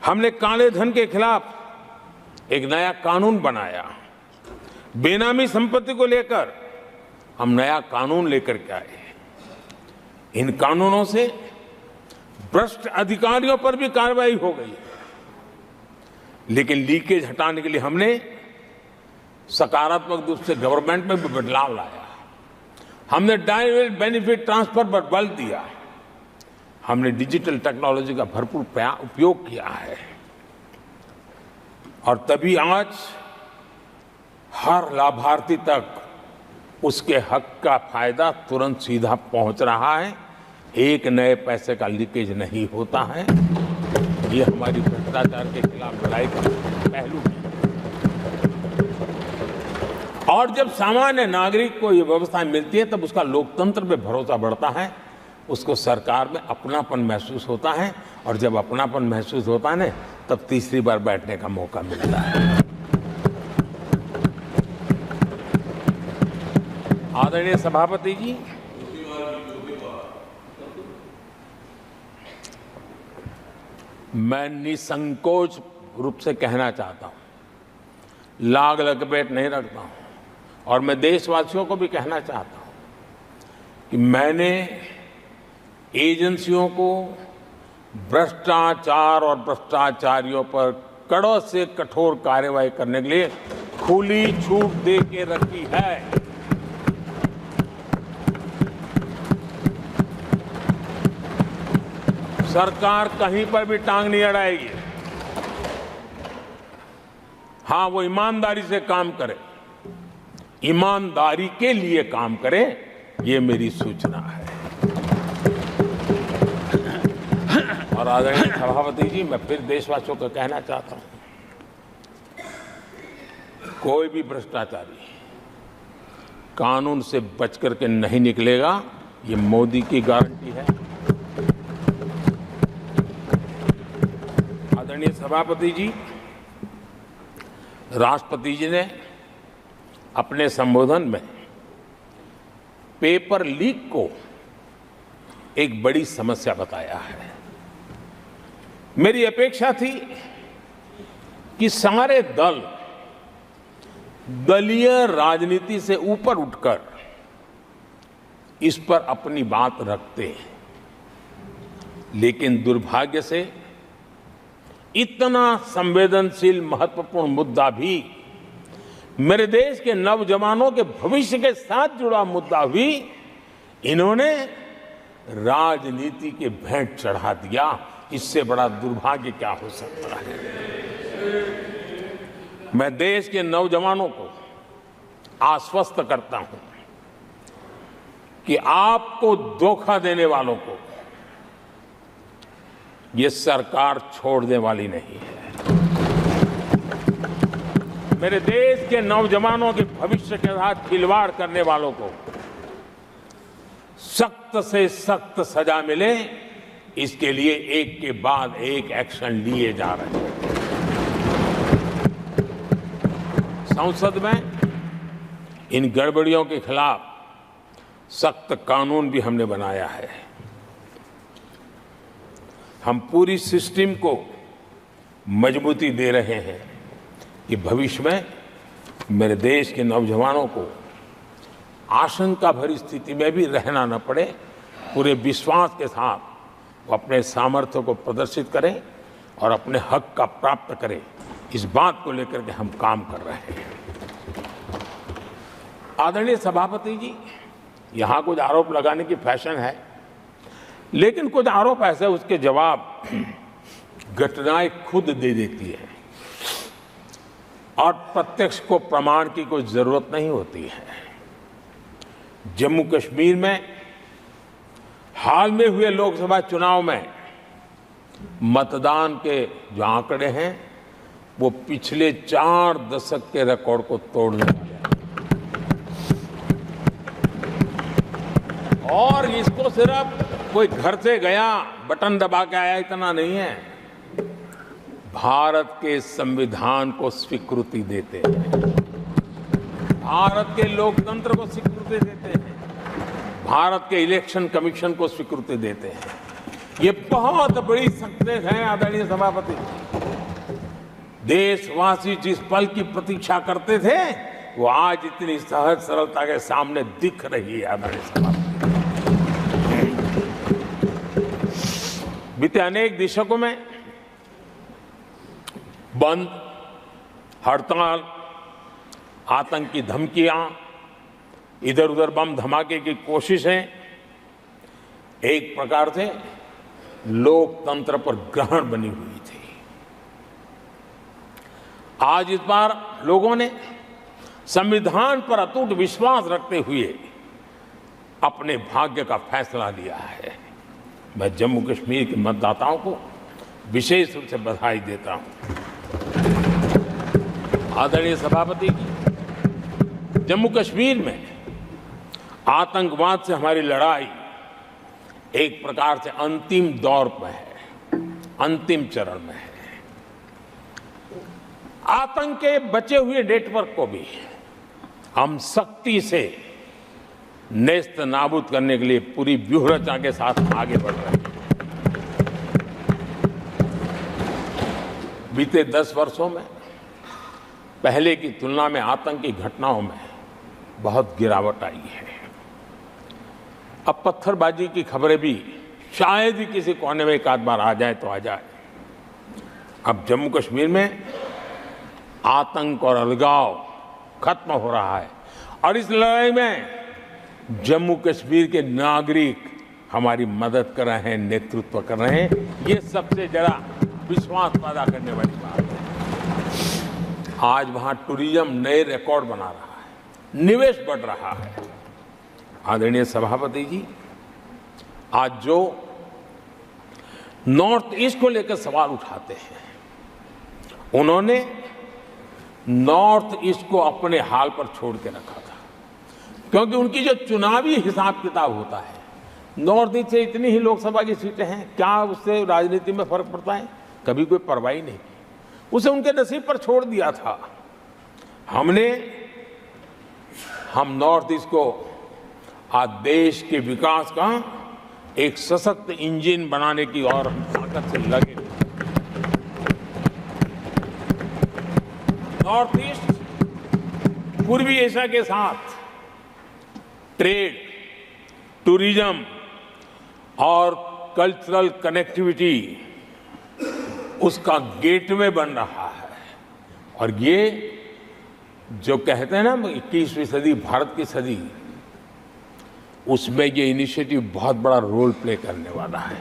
हमने काले धन के खिलाफ एक नया कानून बनाया। बेनामी संपत्ति को लेकर हम नया कानून लेकर के आए। इन कानूनों से भ्रष्ट अधिकारियों पर भी कार्रवाई हो गई, लेकिन लीकेज हटाने के लिए हमने सकारात्मक रूप से गवर्नमेंट में भी बदलाव लाया। हमने डायरेक्ट बेनिफिट ट्रांसफर पर बल दिया। हमने डिजिटल टेक्नोलॉजी का भरपूर उपयोग किया है, और तभी आज हर लाभार्थी तक उसके हक का फायदा तुरंत सीधा पहुंच रहा है। एक नए पैसे का लीकेज नहीं होता है। ये हमारी भ्रष्टाचार के खिलाफ लड़ाई का पहलू है। और जब सामान्य नागरिक को ये व्यवस्था मिलती है तब उसका लोकतंत्र पे भरोसा बढ़ता है, उसको सरकार में अपनापन महसूस होता है, और जब अपनापन महसूस होता है ना, तब तीसरी बार बैठने का मौका मिलता है। आदरणीय सभापति जी, मैं निसंकोच रूप से कहना चाहता हूं, लाग लपेट नहीं रखता हूं, और मैं देशवासियों को भी कहना चाहता हूं कि मैंने एजेंसियों को भ्रष्टाचार और भ्रष्टाचारियों पर कड़ों से कठोर कार्रवाई करने के लिए खुली छूट दे के रखी है। सरकार कहीं पर भी टांग नहीं अड़ाएगी। हां, वो ईमानदारी से काम करे, ईमानदारी के लिए काम करे, ये मेरी सूचना है। और आदरणीय सभापति जी, मैं फिर देशवासियों को कहना चाहता हूं, कोई भी भ्रष्टाचारी कानून से बच करके नहीं निकलेगा, ये मोदी की गारंटी है। आदरणीय सभापति जी, राष्ट्रपति जी ने अपने संबोधन में पेपर लीक को एक बड़ी समस्या बताया है। मेरी अपेक्षा थी कि सारे दल दलीय राजनीति से ऊपर उठकर इस पर अपनी बात रखते हैं, लेकिन दुर्भाग्य से इतना संवेदनशील महत्वपूर्ण मुद्दा भी, मेरे देश के नौजवानों के भविष्य के साथ जुड़ा मुद्दा भी इन्होंने राजनीति के भेंट चढ़ा दिया। इससे बड़ा दुर्भाग्य क्या हो सकता है। मैं देश के नौजवानों को आश्वस्त करता हूं कि आपको धोखा देने वालों को ये सरकार छोड़ने वाली नहीं है। मेरे देश के नौजवानों के भविष्य के साथ खिलवाड़ करने वालों को सख्त से सख्त सजा मिले, इसके लिए एक के बाद एक एक्शन लिए जा रहे हैं। संसद में इन गड़बड़ियों के खिलाफ सख्त कानून भी हमने बनाया है। हम पूरी सिस्टम को मजबूती दे रहे हैं कि भविष्य में मेरे देश के नौजवानों को आशंका भरी स्थिति में भी रहना न पड़े। पूरे विश्वास के साथ वो अपने सामर्थ्य को प्रदर्शित करें और अपने हक का प्राप्त करें, इस बात को लेकर के हम काम कर रहे हैं। आदरणीय सभापति जी, यहाँ कुछ आरोप लगाने की फैशन है, लेकिन कुछ आरोप ऐसे उसके जवाब घटनाएं खुद दे देती है और प्रत्यक्ष को प्रमाण की कोई जरूरत नहीं होती है। जम्मू कश्मीर में हाल में हुए लोकसभा चुनाव में मतदान के जो आंकड़े हैं वो पिछले 4 दशक के रिकॉर्ड को तोड़ने वाले हैं। और इसको सिर्फ कोई घर से गया बटन दबा के आया इतना नहीं है, भारत के संविधान को स्वीकृति देते हैं, भारत के लोकतंत्र को स्वीकृति देते हैं, भारत के इलेक्शन कमीशन को स्वीकृति देते हैं। ये बहुत बड़ी सक्सेस है आदरणीय सभापति। देशवासी जिस पल की प्रतीक्षा करते थे वो आज इतनी सहज सरलता के सामने दिख रही है। आदरणीय सभापति, बीते अनेक दशकों में बंद, हड़ताल, आतंकी धमकियां, इधर उधर बम धमाके की कोशिशें एक प्रकार से लोकतंत्र पर ग्रहण बनी हुई थी। आज इस बार लोगों ने संविधान पर अटूट विश्वास रखते हुए अपने भाग्य का फैसला लिया है। मैं जम्मू कश्मीर के मतदाताओं को विशेष रूप से बधाई देता हूं। आदरणीय सभापति जी, जम्मू कश्मीर में आतंकवाद से हमारी लड़ाई एक प्रकार से अंतिम दौर में है, अंतिम चरण में है। आतंक के बचे हुए नेटवर्क को भी हम सख्ती से नेस्त नाबूद करने के लिए पूरी व्यूहरचना के साथ आगे बढ़ रहे हैं। बीते 10 वर्षों में पहले की तुलना में आतंकी घटनाओं में बहुत गिरावट आई है। अब पत्थरबाजी की खबरें भी शायद ही किसी कोने में एक आध बार आ जाए तो आ जाए। अब जम्मू कश्मीर में आतंक और अलगाव खत्म हो रहा है और इस लड़ाई में जम्मू कश्मीर के नागरिक हमारी मदद कर रहे हैं, नेतृत्व कर रहे हैं। ये सबसे जरा विश्वास पैदा करने वाली बात है। आज वहां टूरिज्म नए रिकॉर्ड बना रहा है, निवेश बढ़ रहा है। आदरणीय सभापति जी, आज जो नॉर्थ ईस्ट को लेकर सवाल उठाते हैं, उन्होंने नॉर्थ ईस्ट को अपने हाल पर छोड़ के रखा था, क्योंकि उनकी जो चुनावी हिसाब किताब होता है, नॉर्थ ईस्ट से इतनी ही लोकसभा की सीटें हैं, क्या उससे राजनीति में फर्क पड़ता है? कभी कोई परवाह नहीं। उसे उनके नसीब पर छोड़ दिया था। हम नॉर्थ ईस्ट को आज देश के विकास का एक सशक्त इंजन बनाने की और ताकत से लगे। नॉर्थ ईस्ट पूर्वी एशिया के साथ ट्रेड, टूरिज्म और कल्चरल कनेक्टिविटी उसका गेटवे बन रहा है। और ये जो कहते हैं ना 21वीं सदी भारत की सदी, उसमें ये इनिशिएटिव बहुत बड़ा रोल प्ले करने वाला है।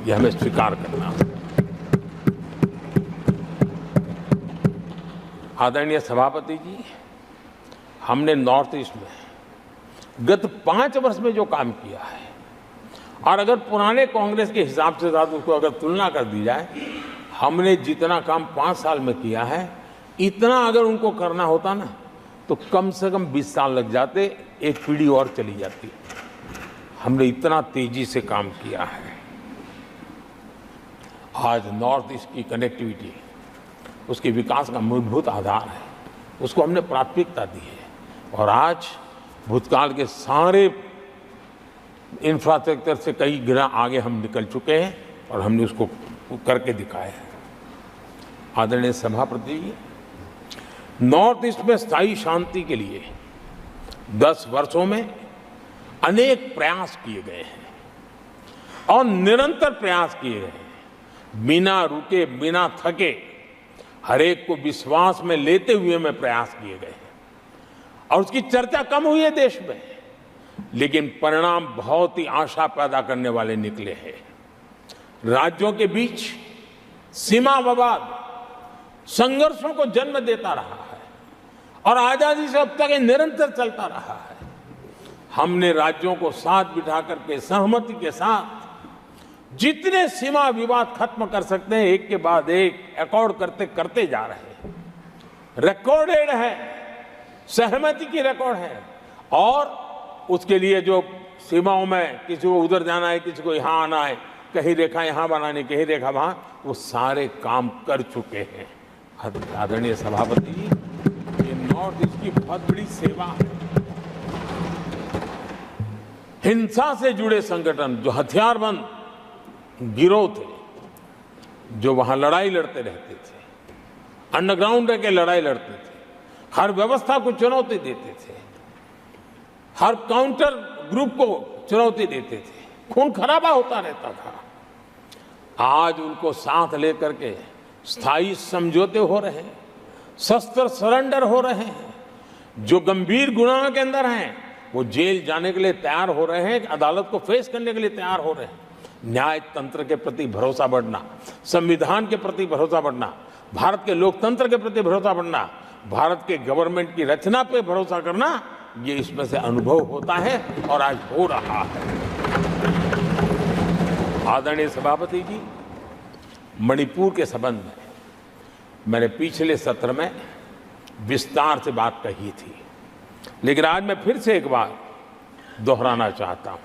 ये हमें स्वीकार करना है। आदरणीय सभापति जी, हमने नॉर्थ ईस्ट में गत 5 वर्ष में जो काम किया है, और अगर पुराने कांग्रेस के हिसाब से साथ उसको अगर तुलना कर दी जाए, हमने जितना काम 5 साल में किया है, इतना अगर उनको करना होता ना तो कम से कम 20 साल लग जाते, एक पीढ़ी और चली जाती। हमने इतना तेजी से काम किया है। आज नॉर्थ ईस्ट की कनेक्टिविटी उसके विकास का मूलभूत आधार है। उसको हमने प्राथमिकता दी है। और आज भूतकाल के सारे इंफ्रास्ट्रक्चर से कई गुना आगे हम निकल चुके हैं और हमने उसको करके दिखाया है। आदरणीय सभापति जी, नॉर्थ ईस्ट में स्थायी शांति के लिए 10 वर्षों में अनेक प्रयास किए गए हैं और निरंतर प्रयास किए गए हैं। बिना रुके, बिना थके, हर एक को विश्वास में लेते हुए में प्रयास किए गए हैं और उसकी चर्चा कम हुई है देश में, लेकिन परिणाम बहुत ही आशा पैदा करने वाले निकले हैं। राज्यों के बीच सीमा विवाद संघर्षों को जन्म देता रहा है और आजादी से अब तक ये निरंतर चलता रहा है। हमने राज्यों को साथ बिठा करके सहमति के साथ जितने सीमा विवाद खत्म कर सकते हैं एक के बाद एक अकॉर्ड करते करते जा रहे हैं। रिकॉर्डेड है, सहमति की रिकॉर्ड है और उसके लिए जो सीमाओं में किसी को उधर जाना है, किसी को यहाँ आना है, कहीं रेखा यहाँ बनानी, कहीं रेखा वहां, वो सारे काम कर चुके हैं। आदरणीय सभापति जी, ये नॉर्थ ईस्ट की बहुत बड़ी सेवा है। हिंसा से जुड़े संगठन, जो हथियारबंद गिरोह थे, जो वहां लड़ाई लड़ते रहते थे, अंडरग्राउंड रह के लड़ाई लड़ते थे, हर व्यवस्था को चुनौती देते थे, हर काउंटर ग्रुप को चुनौती देते थे, खून खराबा होता रहता था। आज उनको साथ लेकर के स्थायी समझौते हो रहे हैं, शस्त्र सरेंडर हो रहे हैं। जो गंभीर गुनाहों के अंदर हैं वो जेल जाने के लिए तैयार हो रहे हैं, अदालत को फेस करने के लिए तैयार हो रहे हैं। न्याय तंत्र के प्रति भरोसा बढ़ना, संविधान के प्रति भरोसा बढ़ना, भारत के लोकतंत्र के प्रति भरोसा बढ़ना, भारत के गवर्नमेंट की रचना पे भरोसा करना, ये इसमें से अनुभव होता है और आज हो रहा है। आदरणीय सभापति जी, मणिपुर के संबंध में मैंने पिछले सत्र में विस्तार से बात कही थी, लेकिन आज मैं फिर से एक बार दोहराना चाहता हूं।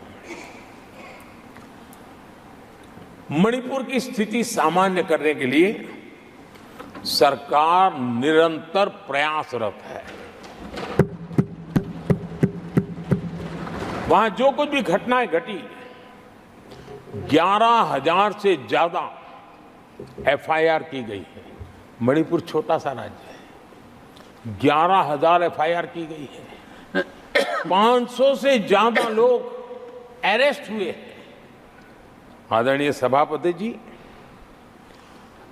मणिपुर की स्थिति सामान्य करने के लिए सरकार निरंतर प्रयासरत है। वहां जो कुछ भी घटनाएं घटी, 11,000 से ज्यादा एफआईआर की गई है। मणिपुर छोटा सा राज्य है, 11,000 एफआईआर की गई है, 500 से ज्यादा लोग अरेस्ट हुए हैं। आदरणीय सभापति जी,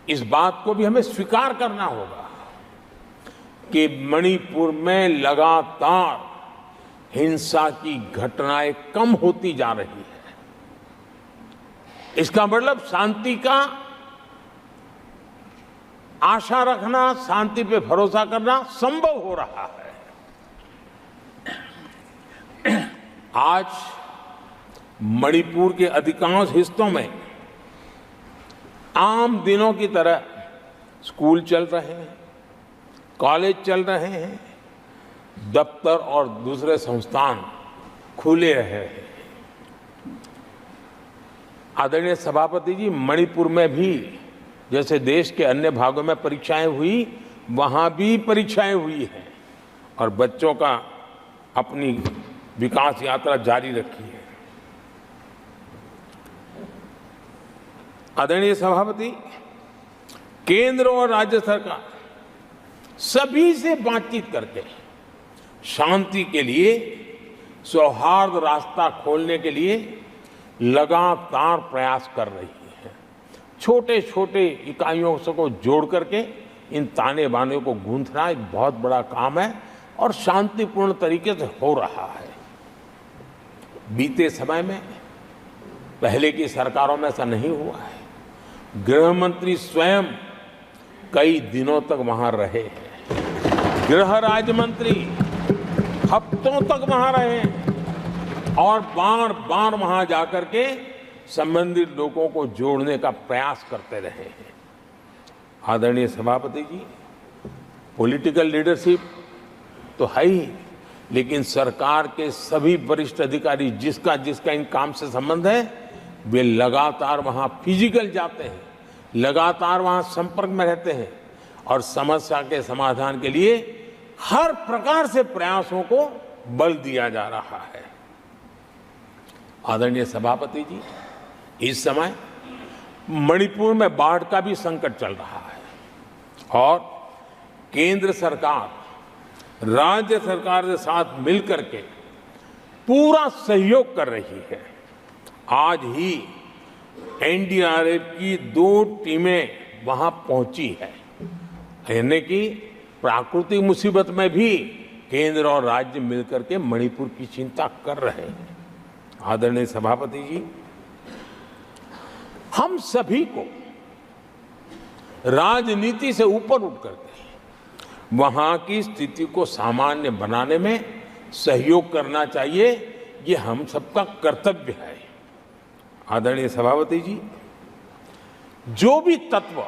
इस बात को भी हमें स्वीकार करना होगा कि मणिपुर में लगातार हिंसा की घटनाएं कम होती जा रही है। इसका मतलब शांति का आशा रखना, शांति पे भरोसा करना संभव हो रहा है। आज मणिपुर के अधिकांश हिस्सों में आम दिनों की तरह स्कूल चल रहे हैं, कॉलेज चल रहे हैं, दफ्तर और दूसरे संस्थान खुले रहे हैं। आदरणीय सभापति जी, मणिपुर में भी जैसे देश के अन्य भागों में परीक्षाएं हुई, वहां भी परीक्षाएं हुई हैं और बच्चों का अपनी विकास यात्रा जारी रखी है। आदरणीय सभापति, केंद्र और राज्य सरकार सभी से बातचीत करके शांति के लिए, सौहार्द रास्ता खोलने के लिए लगातार प्रयास कर रही है। छोटे छोटे इकाइयों को जोड़ करके इन ताने बाने को गूंथना एक बहुत बड़ा काम है और शांतिपूर्ण तरीके से हो रहा है। बीते समय में पहले की सरकारों में ऐसा नहीं हुआ है। गृह मंत्री स्वयं कई दिनों तक वहां रहे हैं, गृह राज्य मंत्री हफ्तों तक वहां रहे हैं और बार बार वहां जाकर के संबंधित लोगों को जोड़ने का प्रयास करते रहे हैं। आदरणीय सभापति जी, पॉलिटिकल लीडरशिप तो है ही, लेकिन सरकार के सभी वरिष्ठ अधिकारी जिसका जिसका इन काम से संबंध है, वे लगातार वहां फिजिकल जाते हैं, लगातार वहां संपर्क में रहते हैं और समस्या के समाधान के लिए हर प्रकार से प्रयासों को बल दिया जा रहा है। आदरणीय सभापति जी, इस समय मणिपुर में बाढ़ का भी संकट चल रहा है और केंद्र सरकार राज्य सरकार के साथ मिलकर के पूरा सहयोग कर रही है। आज ही एनडीआरएफ की 2 टीमें वहां पहुंची है, यानी कि प्राकृतिक मुसीबत में भी केंद्र और राज्य मिलकर के मणिपुर की चिंता कर रहे हैं। आदरणीय सभापति जी, हम सभी को राजनीति से ऊपर उठ करके वहां की स्थिति को सामान्य बनाने में सहयोग करना चाहिए, ये हम सबका कर्तव्य है। आदरणीय सभापति जी, जो भी तत्व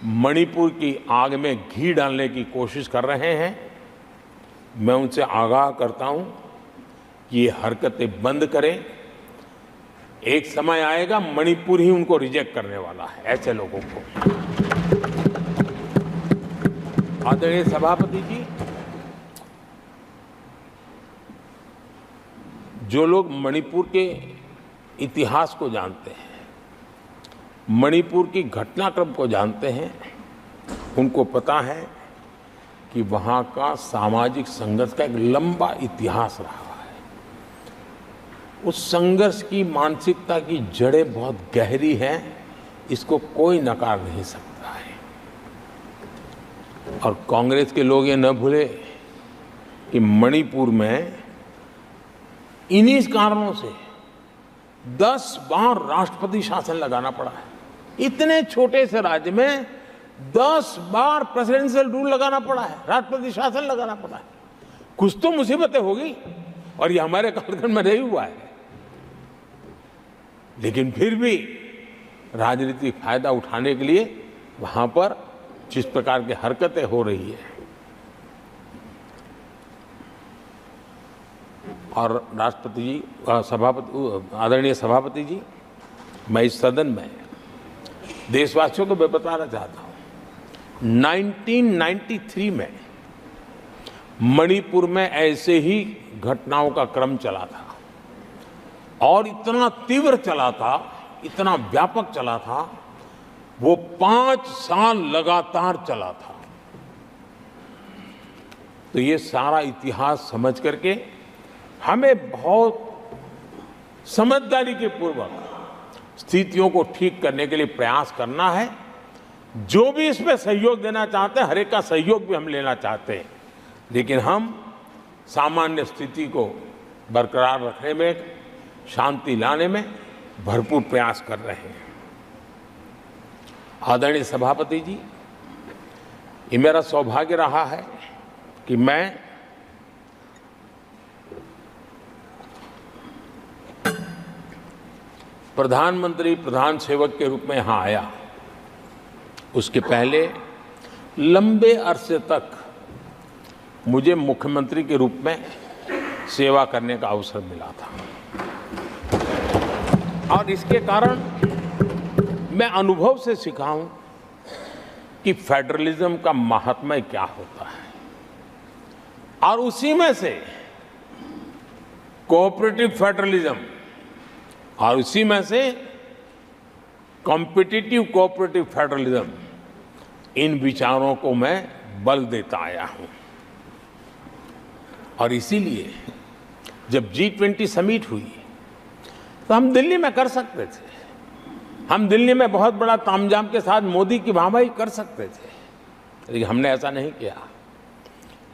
मणिपुर की आग में घी डालने की कोशिश कर रहे हैं, मैं उनसे आगाह करता हूं कि ये हरकतें बंद करें। एक समय आएगा मणिपुर ही उनको रिजेक्ट करने वाला है, ऐसे लोगों को। आदरणीय सभापति जी, जो लोग मणिपुर के इतिहास को जानते हैं, मणिपुर की घटनाक्रम को जानते हैं, उनको पता है कि वहाँ का सामाजिक संघर्ष का एक लंबा इतिहास रहा है। उस संघर्ष की मानसिकता की जड़ें बहुत गहरी हैं, इसको कोई नकार नहीं सकता है। और कांग्रेस के लोग ये न भूले कि मणिपुर में इन्हीं कारणों से 10 बार राष्ट्रपति शासन लगाना पड़ा है। इतने छोटे से राज्य में 10 बार प्रेसिडेंशियल रूल लगाना पड़ा है, राष्ट्रपति शासन लगाना पड़ा है। कुछ तो मुसीबतें होगी और ये हमारे कालखंड में नहीं हुआ है, लेकिन फिर भी राजनीतिक फायदा उठाने के लिए वहां पर जिस प्रकार की हरकतें हो रही है, और राष्ट्रपति जी, आदरणीय सभापति जी, मैं इस सदन में देशवासियों को मैं बताना चाहता हूं, 1993 में मणिपुर में ऐसे ही घटनाओं का क्रम चला था और इतना तीव्र चला था, इतना व्यापक चला था, वो 5 साल लगातार चला था। तो ये सारा इतिहास समझ करके हमें बहुत समझदारी के पूर्वक स्थितियों को ठीक करने के लिए प्रयास करना है। जो भी इसमें सहयोग देना चाहते हैं, हर एक का सहयोग भी हम लेना चाहते हैं, लेकिन हम सामान्य स्थिति को बरकरार रखने में, शांति लाने में भरपूर प्रयास कर रहे हैं। आदरणीय सभापति जी, ये मेरा सौभाग्य रहा है कि मैं प्रधानमंत्री प्रधान सेवक के रूप में यहां आया। उसके पहले लंबे अरसे तक मुझे मुख्यमंत्री के रूप में सेवा करने का अवसर मिला था और इसके कारण मैं अनुभव से सीखा हूं कि फेडरलिज्म का महात्म्य क्या होता है, और उसी में से कोऑपरेटिव फेडरलिज्म और उसी में से कॉम्पिटिटिव कोऑपरेटिव फेडरलिज्म, इन विचारों को मैं बल देता आया हूं। और इसीलिए जब G20 समिट हुई तो हम दिल्ली में कर सकते थे, हम दिल्ली में बहुत बड़ा तामझाम के साथ मोदी की वाहवाही कर सकते थे, लेकिन हमने ऐसा नहीं किया।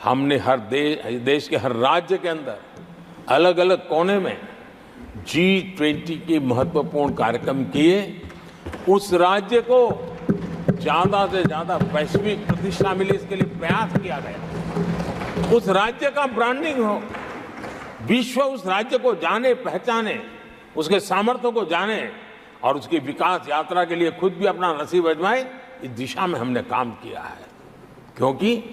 हमने हर देश के हर राज्य के अंदर अलग अलग कोने में G20 के महत्वपूर्ण कार्यक्रम किए। उस राज्य को ज्यादा से ज्यादा वैश्विक प्रतिष्ठा मिले, इसके लिए प्रयास किया गया। उस राज्य का ब्रांडिंग हो, विश्व उस राज्य को जाने पहचाने, उसके सामर्थ्य को जाने और उसकी विकास यात्रा के लिए खुद भी अपना नसीब आजमाए, इस दिशा में हमने काम किया है। क्योंकि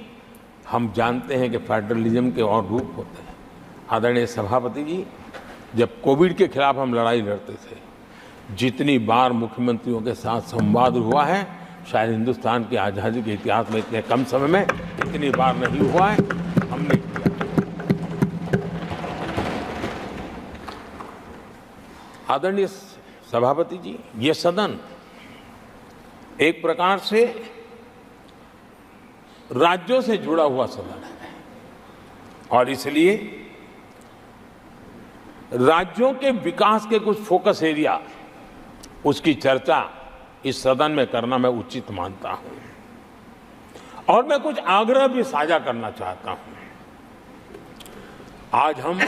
हम जानते हैं कि फेडरलिज्म के और रूप होते हैं। आदरणीय सभापति जी, जब कोविड के खिलाफ हम लड़ाई लड़ते थे, जितनी बार मुख्यमंत्रियों के साथ संवाद हुआ है, शायद हिंदुस्तान की आज़ादी के इतिहास में इतने कम समय में इतनी बार नहीं हुआ है, हमने किया। आदरणीय सभापति जी, ये सदन एक प्रकार से राज्यों से जुड़ा हुआ सदन है और इसलिए राज्यों के विकास के कुछ फोकस एरिया, उसकी चर्चा इस सदन में करना मैं उचित मानता हूं और मैं कुछ आग्रह भी साझा करना चाहता हूं। आज हम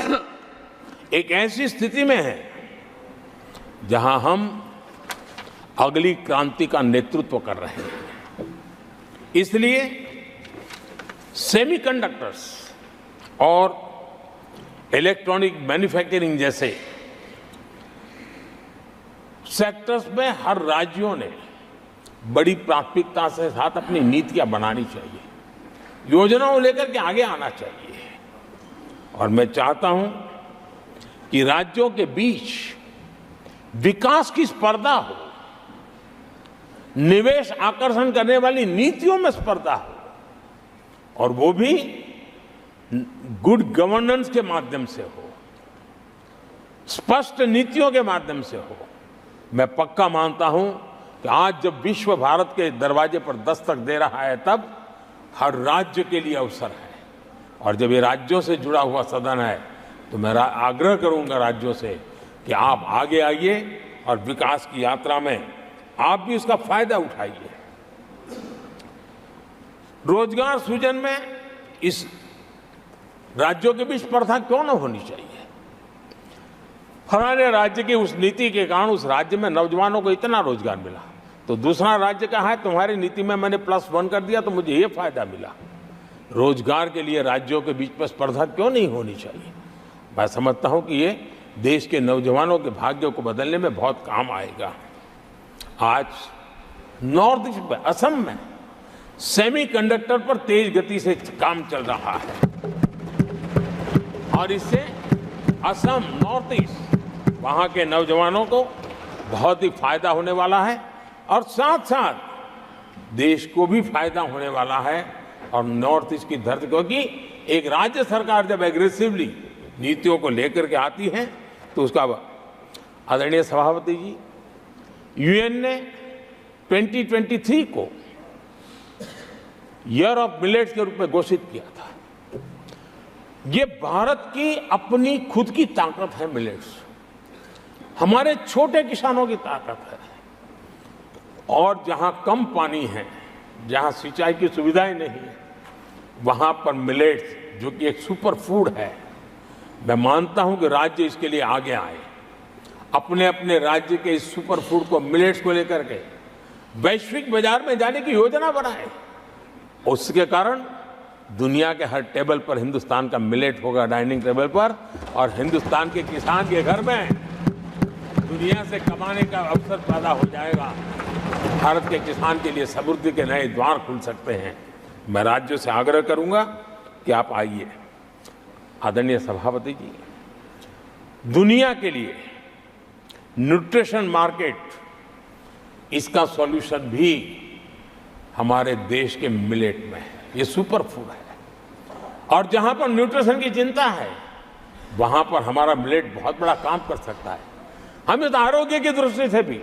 एक ऐसी स्थिति में हैं जहां हम अगली क्रांति का नेतृत्व कर रहे हैं। इसलिए सेमीकंडक्टर्स और इलेक्ट्रॉनिक मैन्युफैक्चरिंग जैसे सेक्टर्स में हर राज्यों ने बड़ी प्राथमिकता से साथ अपनी नीतियां बनानी चाहिए, योजनाओं लेकर के आगे आना चाहिए। और मैं चाहता हूं कि राज्यों के बीच विकास की स्पर्धा हो, निवेश आकर्षण करने वाली नीतियों में स्पर्धा हो और वो भी गुड गवर्नेंस के माध्यम से हो, स्पष्ट नीतियों के माध्यम से हो। मैं पक्का मानता हूं कि आज जब विश्व भारत के दरवाजे पर दस्तक दे रहा है तब हर राज्य के लिए अवसर है और जब ये राज्यों से जुड़ा हुआ सदन है तो मैं आग्रह करूंगा राज्यों से कि आप आगे आइए और विकास की यात्रा में आप भी उसका फायदा उठाइए। रोजगार सृजन में इस राज्यों के बीच स्पर्धा क्यों न होनी चाहिए। फलाने राज्य की उस नीति के कारण उस राज्य में नौजवानों को इतना रोजगार मिला तो दूसरा राज्य कहा है तुम्हारी नीति में मैंने +1 कर दिया तो मुझे ये फायदा मिला। रोजगार के लिए राज्यों के बीच में स्पर्धा क्यों नहीं होनी चाहिए। मैं समझता हूं कि ये देश के नौजवानों के भाग्य को बदलने में बहुत काम आएगा। आज नॉर्थ ईस्ट में, असम में सेमीकंडक्टर पर तेज गति से काम चल रहा है और इससे असम, नॉर्थ ईस्ट, वहां के नौजवानों को बहुत ही फायदा होने वाला है और साथ साथ देश को भी फायदा होने वाला है। और नॉर्थ ईस्ट की धरती, क्योंकि एक राज्य सरकार जब एग्रेसिवली नीतियों को लेकर के आती है तो उसका, आदरणीय सभापति जी, यूएन ने 2023 को ईयर ऑफ मिलेट्स के रूप में घोषित किया था। ये भारत की अपनी खुद की ताकत है। मिलेट्स हमारे छोटे किसानों की ताकत है और जहां कम पानी है, जहां सिंचाई की सुविधाएं नहीं है, वहां पर मिलेट्स जो कि एक सुपर फूड है, मैं मानता हूं कि राज्य इसके लिए आगे आए, अपने अपने राज्य के इस सुपर फूड को, मिलेट्स को लेकर के वैश्विक बाजार में जाने की योजना बनाए। उसके कारण दुनिया के हर टेबल पर हिंदुस्तान का मिलेट होगा, डाइनिंग टेबल पर, और हिंदुस्तान के किसान के घर में दुनिया से कमाने का अवसर पैदा हो जाएगा। भारत के किसान के लिए समृद्धि के नए द्वार खुल सकते हैं। मैं राज्यों से आग्रह करूंगा कि आप आइए। आदरणीय सभापति जी, दुनिया के लिए न्यूट्रिशन मार्केट, इसका सॉल्यूशन भी हमारे देश के मिलेट में है। ये सुपर फूड है और जहां पर न्यूट्रिशन की चिंता है वहां पर हमारा मिलेट बहुत बड़ा काम कर सकता है। हम इस आरोग्य की दृष्टि से भी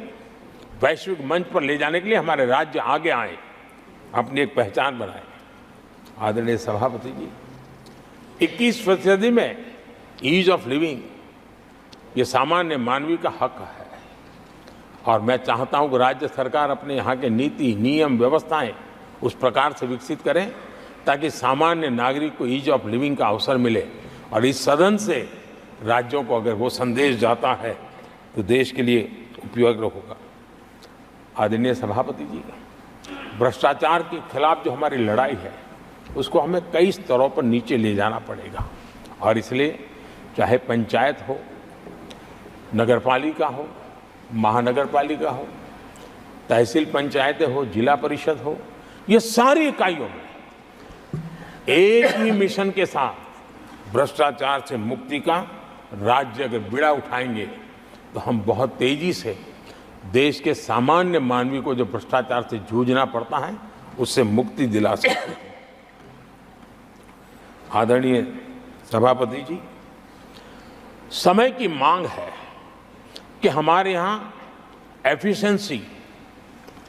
वैश्विक मंच पर ले जाने के लिए हमारे राज्य आगे आए, अपनी एक पहचान बनाए। आदरणीय सभापति जी, 21वीं सदी में ईज ऑफ लिविंग ये सामान्य मानवीय का हक है और मैं चाहता हूं कि राज्य सरकार अपने यहाँ के नीति, नियम, व्यवस्थाएं उस प्रकार से विकसित करें ताकि सामान्य नागरिक को ईज ऑफ लिविंग का अवसर मिले। और इस सदन से राज्यों को अगर वो संदेश जाता है तो देश के लिए उपयोगी होगा। आदरणीय सभापति जी, भ्रष्टाचार के खिलाफ जो हमारी लड़ाई है उसको हमें कई स्तरों पर नीचे ले जाना पड़ेगा और इसलिए चाहे पंचायत हो, नगरपालिका हो, महानगर पालिका हो, तहसील पंचायतें हो, जिला परिषद हो, ये सारी इकाइयों में एक ही मिशन के साथ भ्रष्टाचार से मुक्ति का राज्य अगर बीड़ा उठाएंगे तो हम बहुत तेजी से देश के सामान्य मानवी को जो भ्रष्टाचार से जूझना पड़ता है उससे मुक्ति दिला सकते हैं। आदरणीय सभापति जी, समय की मांग है कि हमारे यहाँ एफिशिएंसी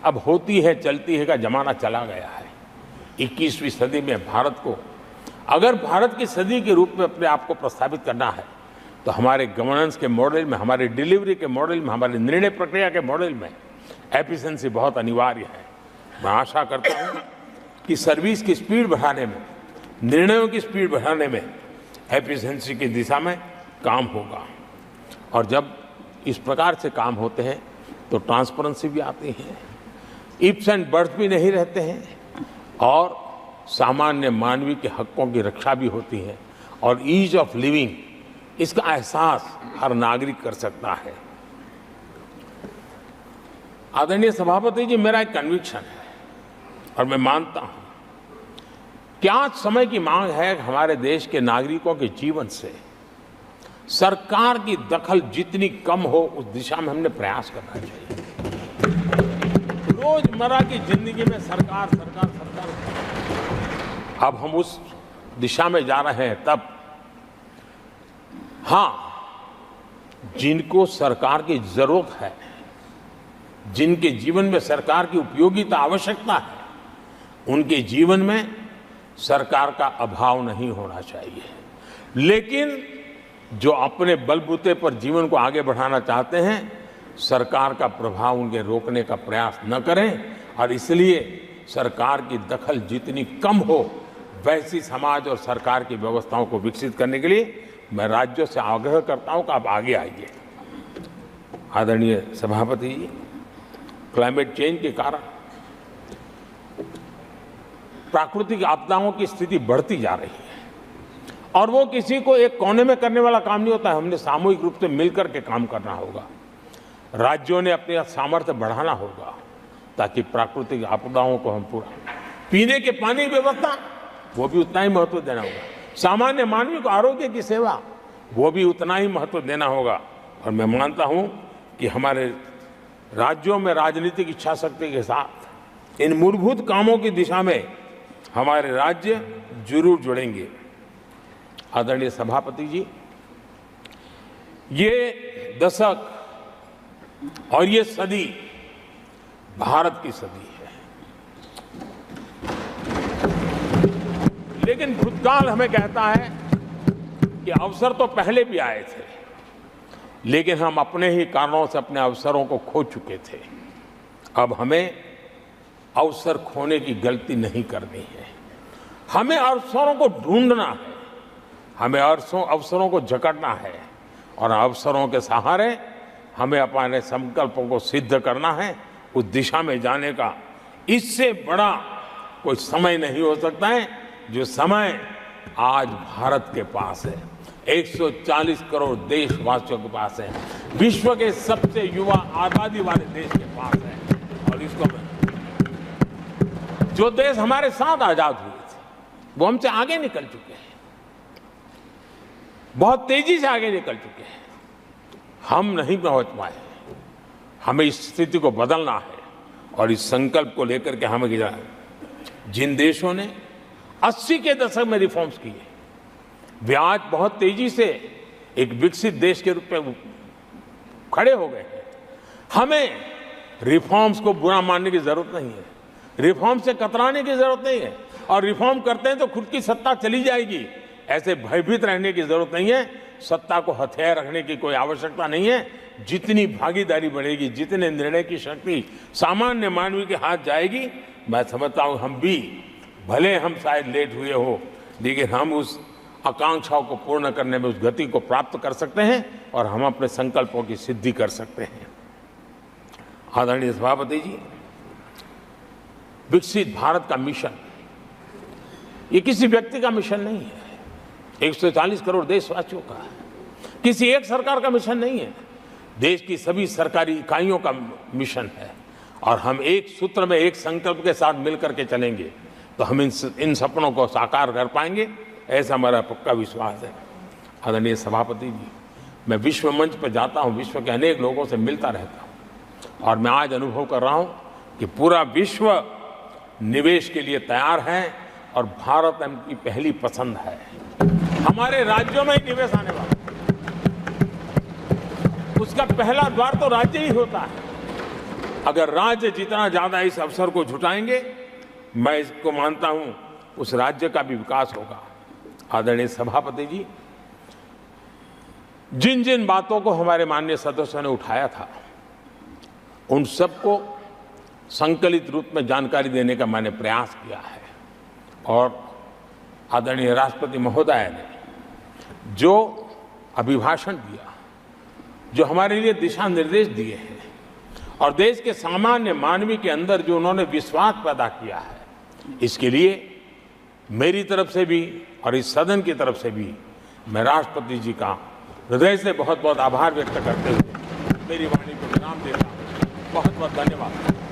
अब होती है चलती है का जमाना चला गया है। 21वीं सदी में भारत को अगर भारत की सदी के रूप में अपने आप को प्रस्थापित करना है तो हमारे गवर्नेंस के मॉडल में, हमारे डिलीवरी के मॉडल में, हमारे निर्णय प्रक्रिया के मॉडल में एफिशिएंसी बहुत अनिवार्य है। मैं आशा करता हूँ कि सर्विस की स्पीड बढ़ाने में, निर्णयों की स्पीड बढ़ाने में एफिशिएंसी की दिशा में काम होगा। और जब इस प्रकार से काम होते हैं तो ट्रांसपेरेंसी भी आती है, इफ्स एंड बट्स भी नहीं रहते हैं और सामान्य मानवीय के हकों की रक्षा भी होती है और ईज ऑफ लिविंग, इसका एहसास हर नागरिक कर सकता है। आदरणीय सभापति जी, मेरा एक कन्विक्शन है और मैं मानता हूं कि आज समय की मांग है कि हमारे देश के नागरिकों के जीवन से सरकार की दखल जितनी कम हो उस दिशा में हमने प्रयास करना चाहिए। रोजमर्रा की जिंदगी में सरकार सरकार सरकार, अब हम उस दिशा में जा रहे हैं। तब हाँ, जिनको सरकार की जरूरत है, जिनके जीवन में सरकार की उपयोगिता आवश्यकता है, उनके जीवन में सरकार का अभाव नहीं होना चाहिए। लेकिन जो अपने बलबूते पर जीवन को आगे बढ़ाना चाहते हैं, सरकार का प्रभाव उनके रोकने का प्रयास न करें और इसलिए सरकार की दखल जितनी कम हो वैसी समाज और सरकार की व्यवस्थाओं को विकसित करने के लिए मैं राज्यों से आग्रह करता हूं कि आप आगे आइए। आदरणीय सभापति जी, क्लाइमेट चेंज के कारण प्राकृतिक आपदाओं की स्थिति बढ़ती जा रही है और वो किसी को एक कोने में करने वाला काम नहीं होता है। हमने सामूहिक रूप से मिलकर के काम करना होगा। राज्यों ने अपने सामर्थ्य बढ़ाना होगा ताकि प्राकृतिक आपदाओं को हम पूरा, पीने के पानी की व्यवस्था वो भी उतना ही महत्व देना होगा, सामान्य मानवीय को आरोग्य की सेवा वो भी उतना ही महत्व देना होगा। और मैं मानता हूं कि हमारे राज्यों में राजनीतिक इच्छा शक्ति के साथ इन मूलभूत कामों की दिशा में हमारे राज्य जरूर जुड़ेंगे। आदरणीय सभापति जी, ये दशक और ये सदी भारत की सदी है, लेकिन भूतकाल हमें कहता है कि अवसर तो पहले भी आए थे, लेकिन हम अपने ही कारणों से अपने अवसरों को खो चुके थे। अब हमें अवसर खोने की गलती नहीं करनी है। हमें अवसरों को ढूंढना है, हमें अवसरों को जकड़ना है और अवसरों के सहारे हमें अपने संकल्पों को सिद्ध करना है, उस दिशा में जाने का। इससे बड़ा कोई समय नहीं हो सकता है जो समय आज भारत के पास है, 140 करोड़ देशवासियों के पास है, विश्व के सबसे युवा आबादी वाले देश के पास है। और इसको जो देश हमारे साथ आजाद हुए थे वो हमसे आगे निकल चुके हैं, बहुत तेजी से आगे निकल चुके हैं। हम नहीं पहुंच पाए। हमें इस स्थिति को बदलना है और इस संकल्प को लेकर के हमें जिन देशों ने 80 के दशक में रिफॉर्म्स किए, वे आज बहुत तेजी से एक विकसित देश के रूप में खड़े हो गए हैं। हमें रिफॉर्म्स को बुरा मानने की जरूरत नहीं है, रिफॉर्म से कतराने की जरूरत नहीं है। और रिफॉर्म करते हैं तो खुद की सत्ता चली जाएगी, ऐसे भयभीत रहने की जरूरत नहीं है। सत्ता को हथियार रखने की कोई आवश्यकता नहीं है। जितनी भागीदारी बढ़ेगी, जितने निर्णय की शक्ति सामान्य मानवीय के हाथ जाएगी, मैं समझता हूं हम भी, भले हम शायद लेट हुए हो, लेकिन हम उस आकांक्षाओं को पूर्ण करने में उस गति को प्राप्त कर सकते हैं और हम अपने संकल्पों की सिद्धि कर सकते हैं। आदरणीय सभापति जी, विकसित भारत का मिशन ये किसी व्यक्ति का मिशन नहीं है, 140 करोड़ देशवासियों का है, किसी एक सरकार का मिशन नहीं है, देश की सभी सरकारी इकाइयों का मिशन है। और हम एक सूत्र में, एक संकल्प के साथ मिलकर के चलेंगे तो हम इन सपनों को साकार कर पाएंगे, ऐसा हमारा पक्का विश्वास है। आदरणीय सभापति जी, मैं विश्व मंच पर जाता हूँ, विश्व के अनेक लोगों से मिलता रहता हूँ और मैं आज अनुभव कर रहा हूँ कि पूरा विश्व निवेश के लिए तैयार है और भारत उनकी पहली पसंद है। हमारे राज्यों में ही निवेश आने वाला, उसका पहला द्वार तो राज्य ही होता है। अगर राज्य जितना ज्यादा इस अवसर को जुटाएंगे, मैं इसको मानता हूं उस राज्य का भी विकास होगा। आदरणीय सभापति जी, जिन जिन बातों को हमारे माननीय सदस्यों ने उठाया था, उन सबको संकलित रूप में जानकारी देने का मैंने प्रयास किया है। और आदरणीय राष्ट्रपति महोदय ने जो अभिभाषण दिया, जो हमारे लिए दिशा निर्देश दिए हैं, और देश के सामान्य मानवी के अंदर जो उन्होंने विश्वास पैदा किया है, इसके लिए मेरी तरफ से भी और इस सदन की तरफ से भी मैं राष्ट्रपति जी का हृदय से बहुत बहुत आभार व्यक्त करते हुए मेरी वाणी को विराम देता हूं। बहुत बहुत धन्यवाद।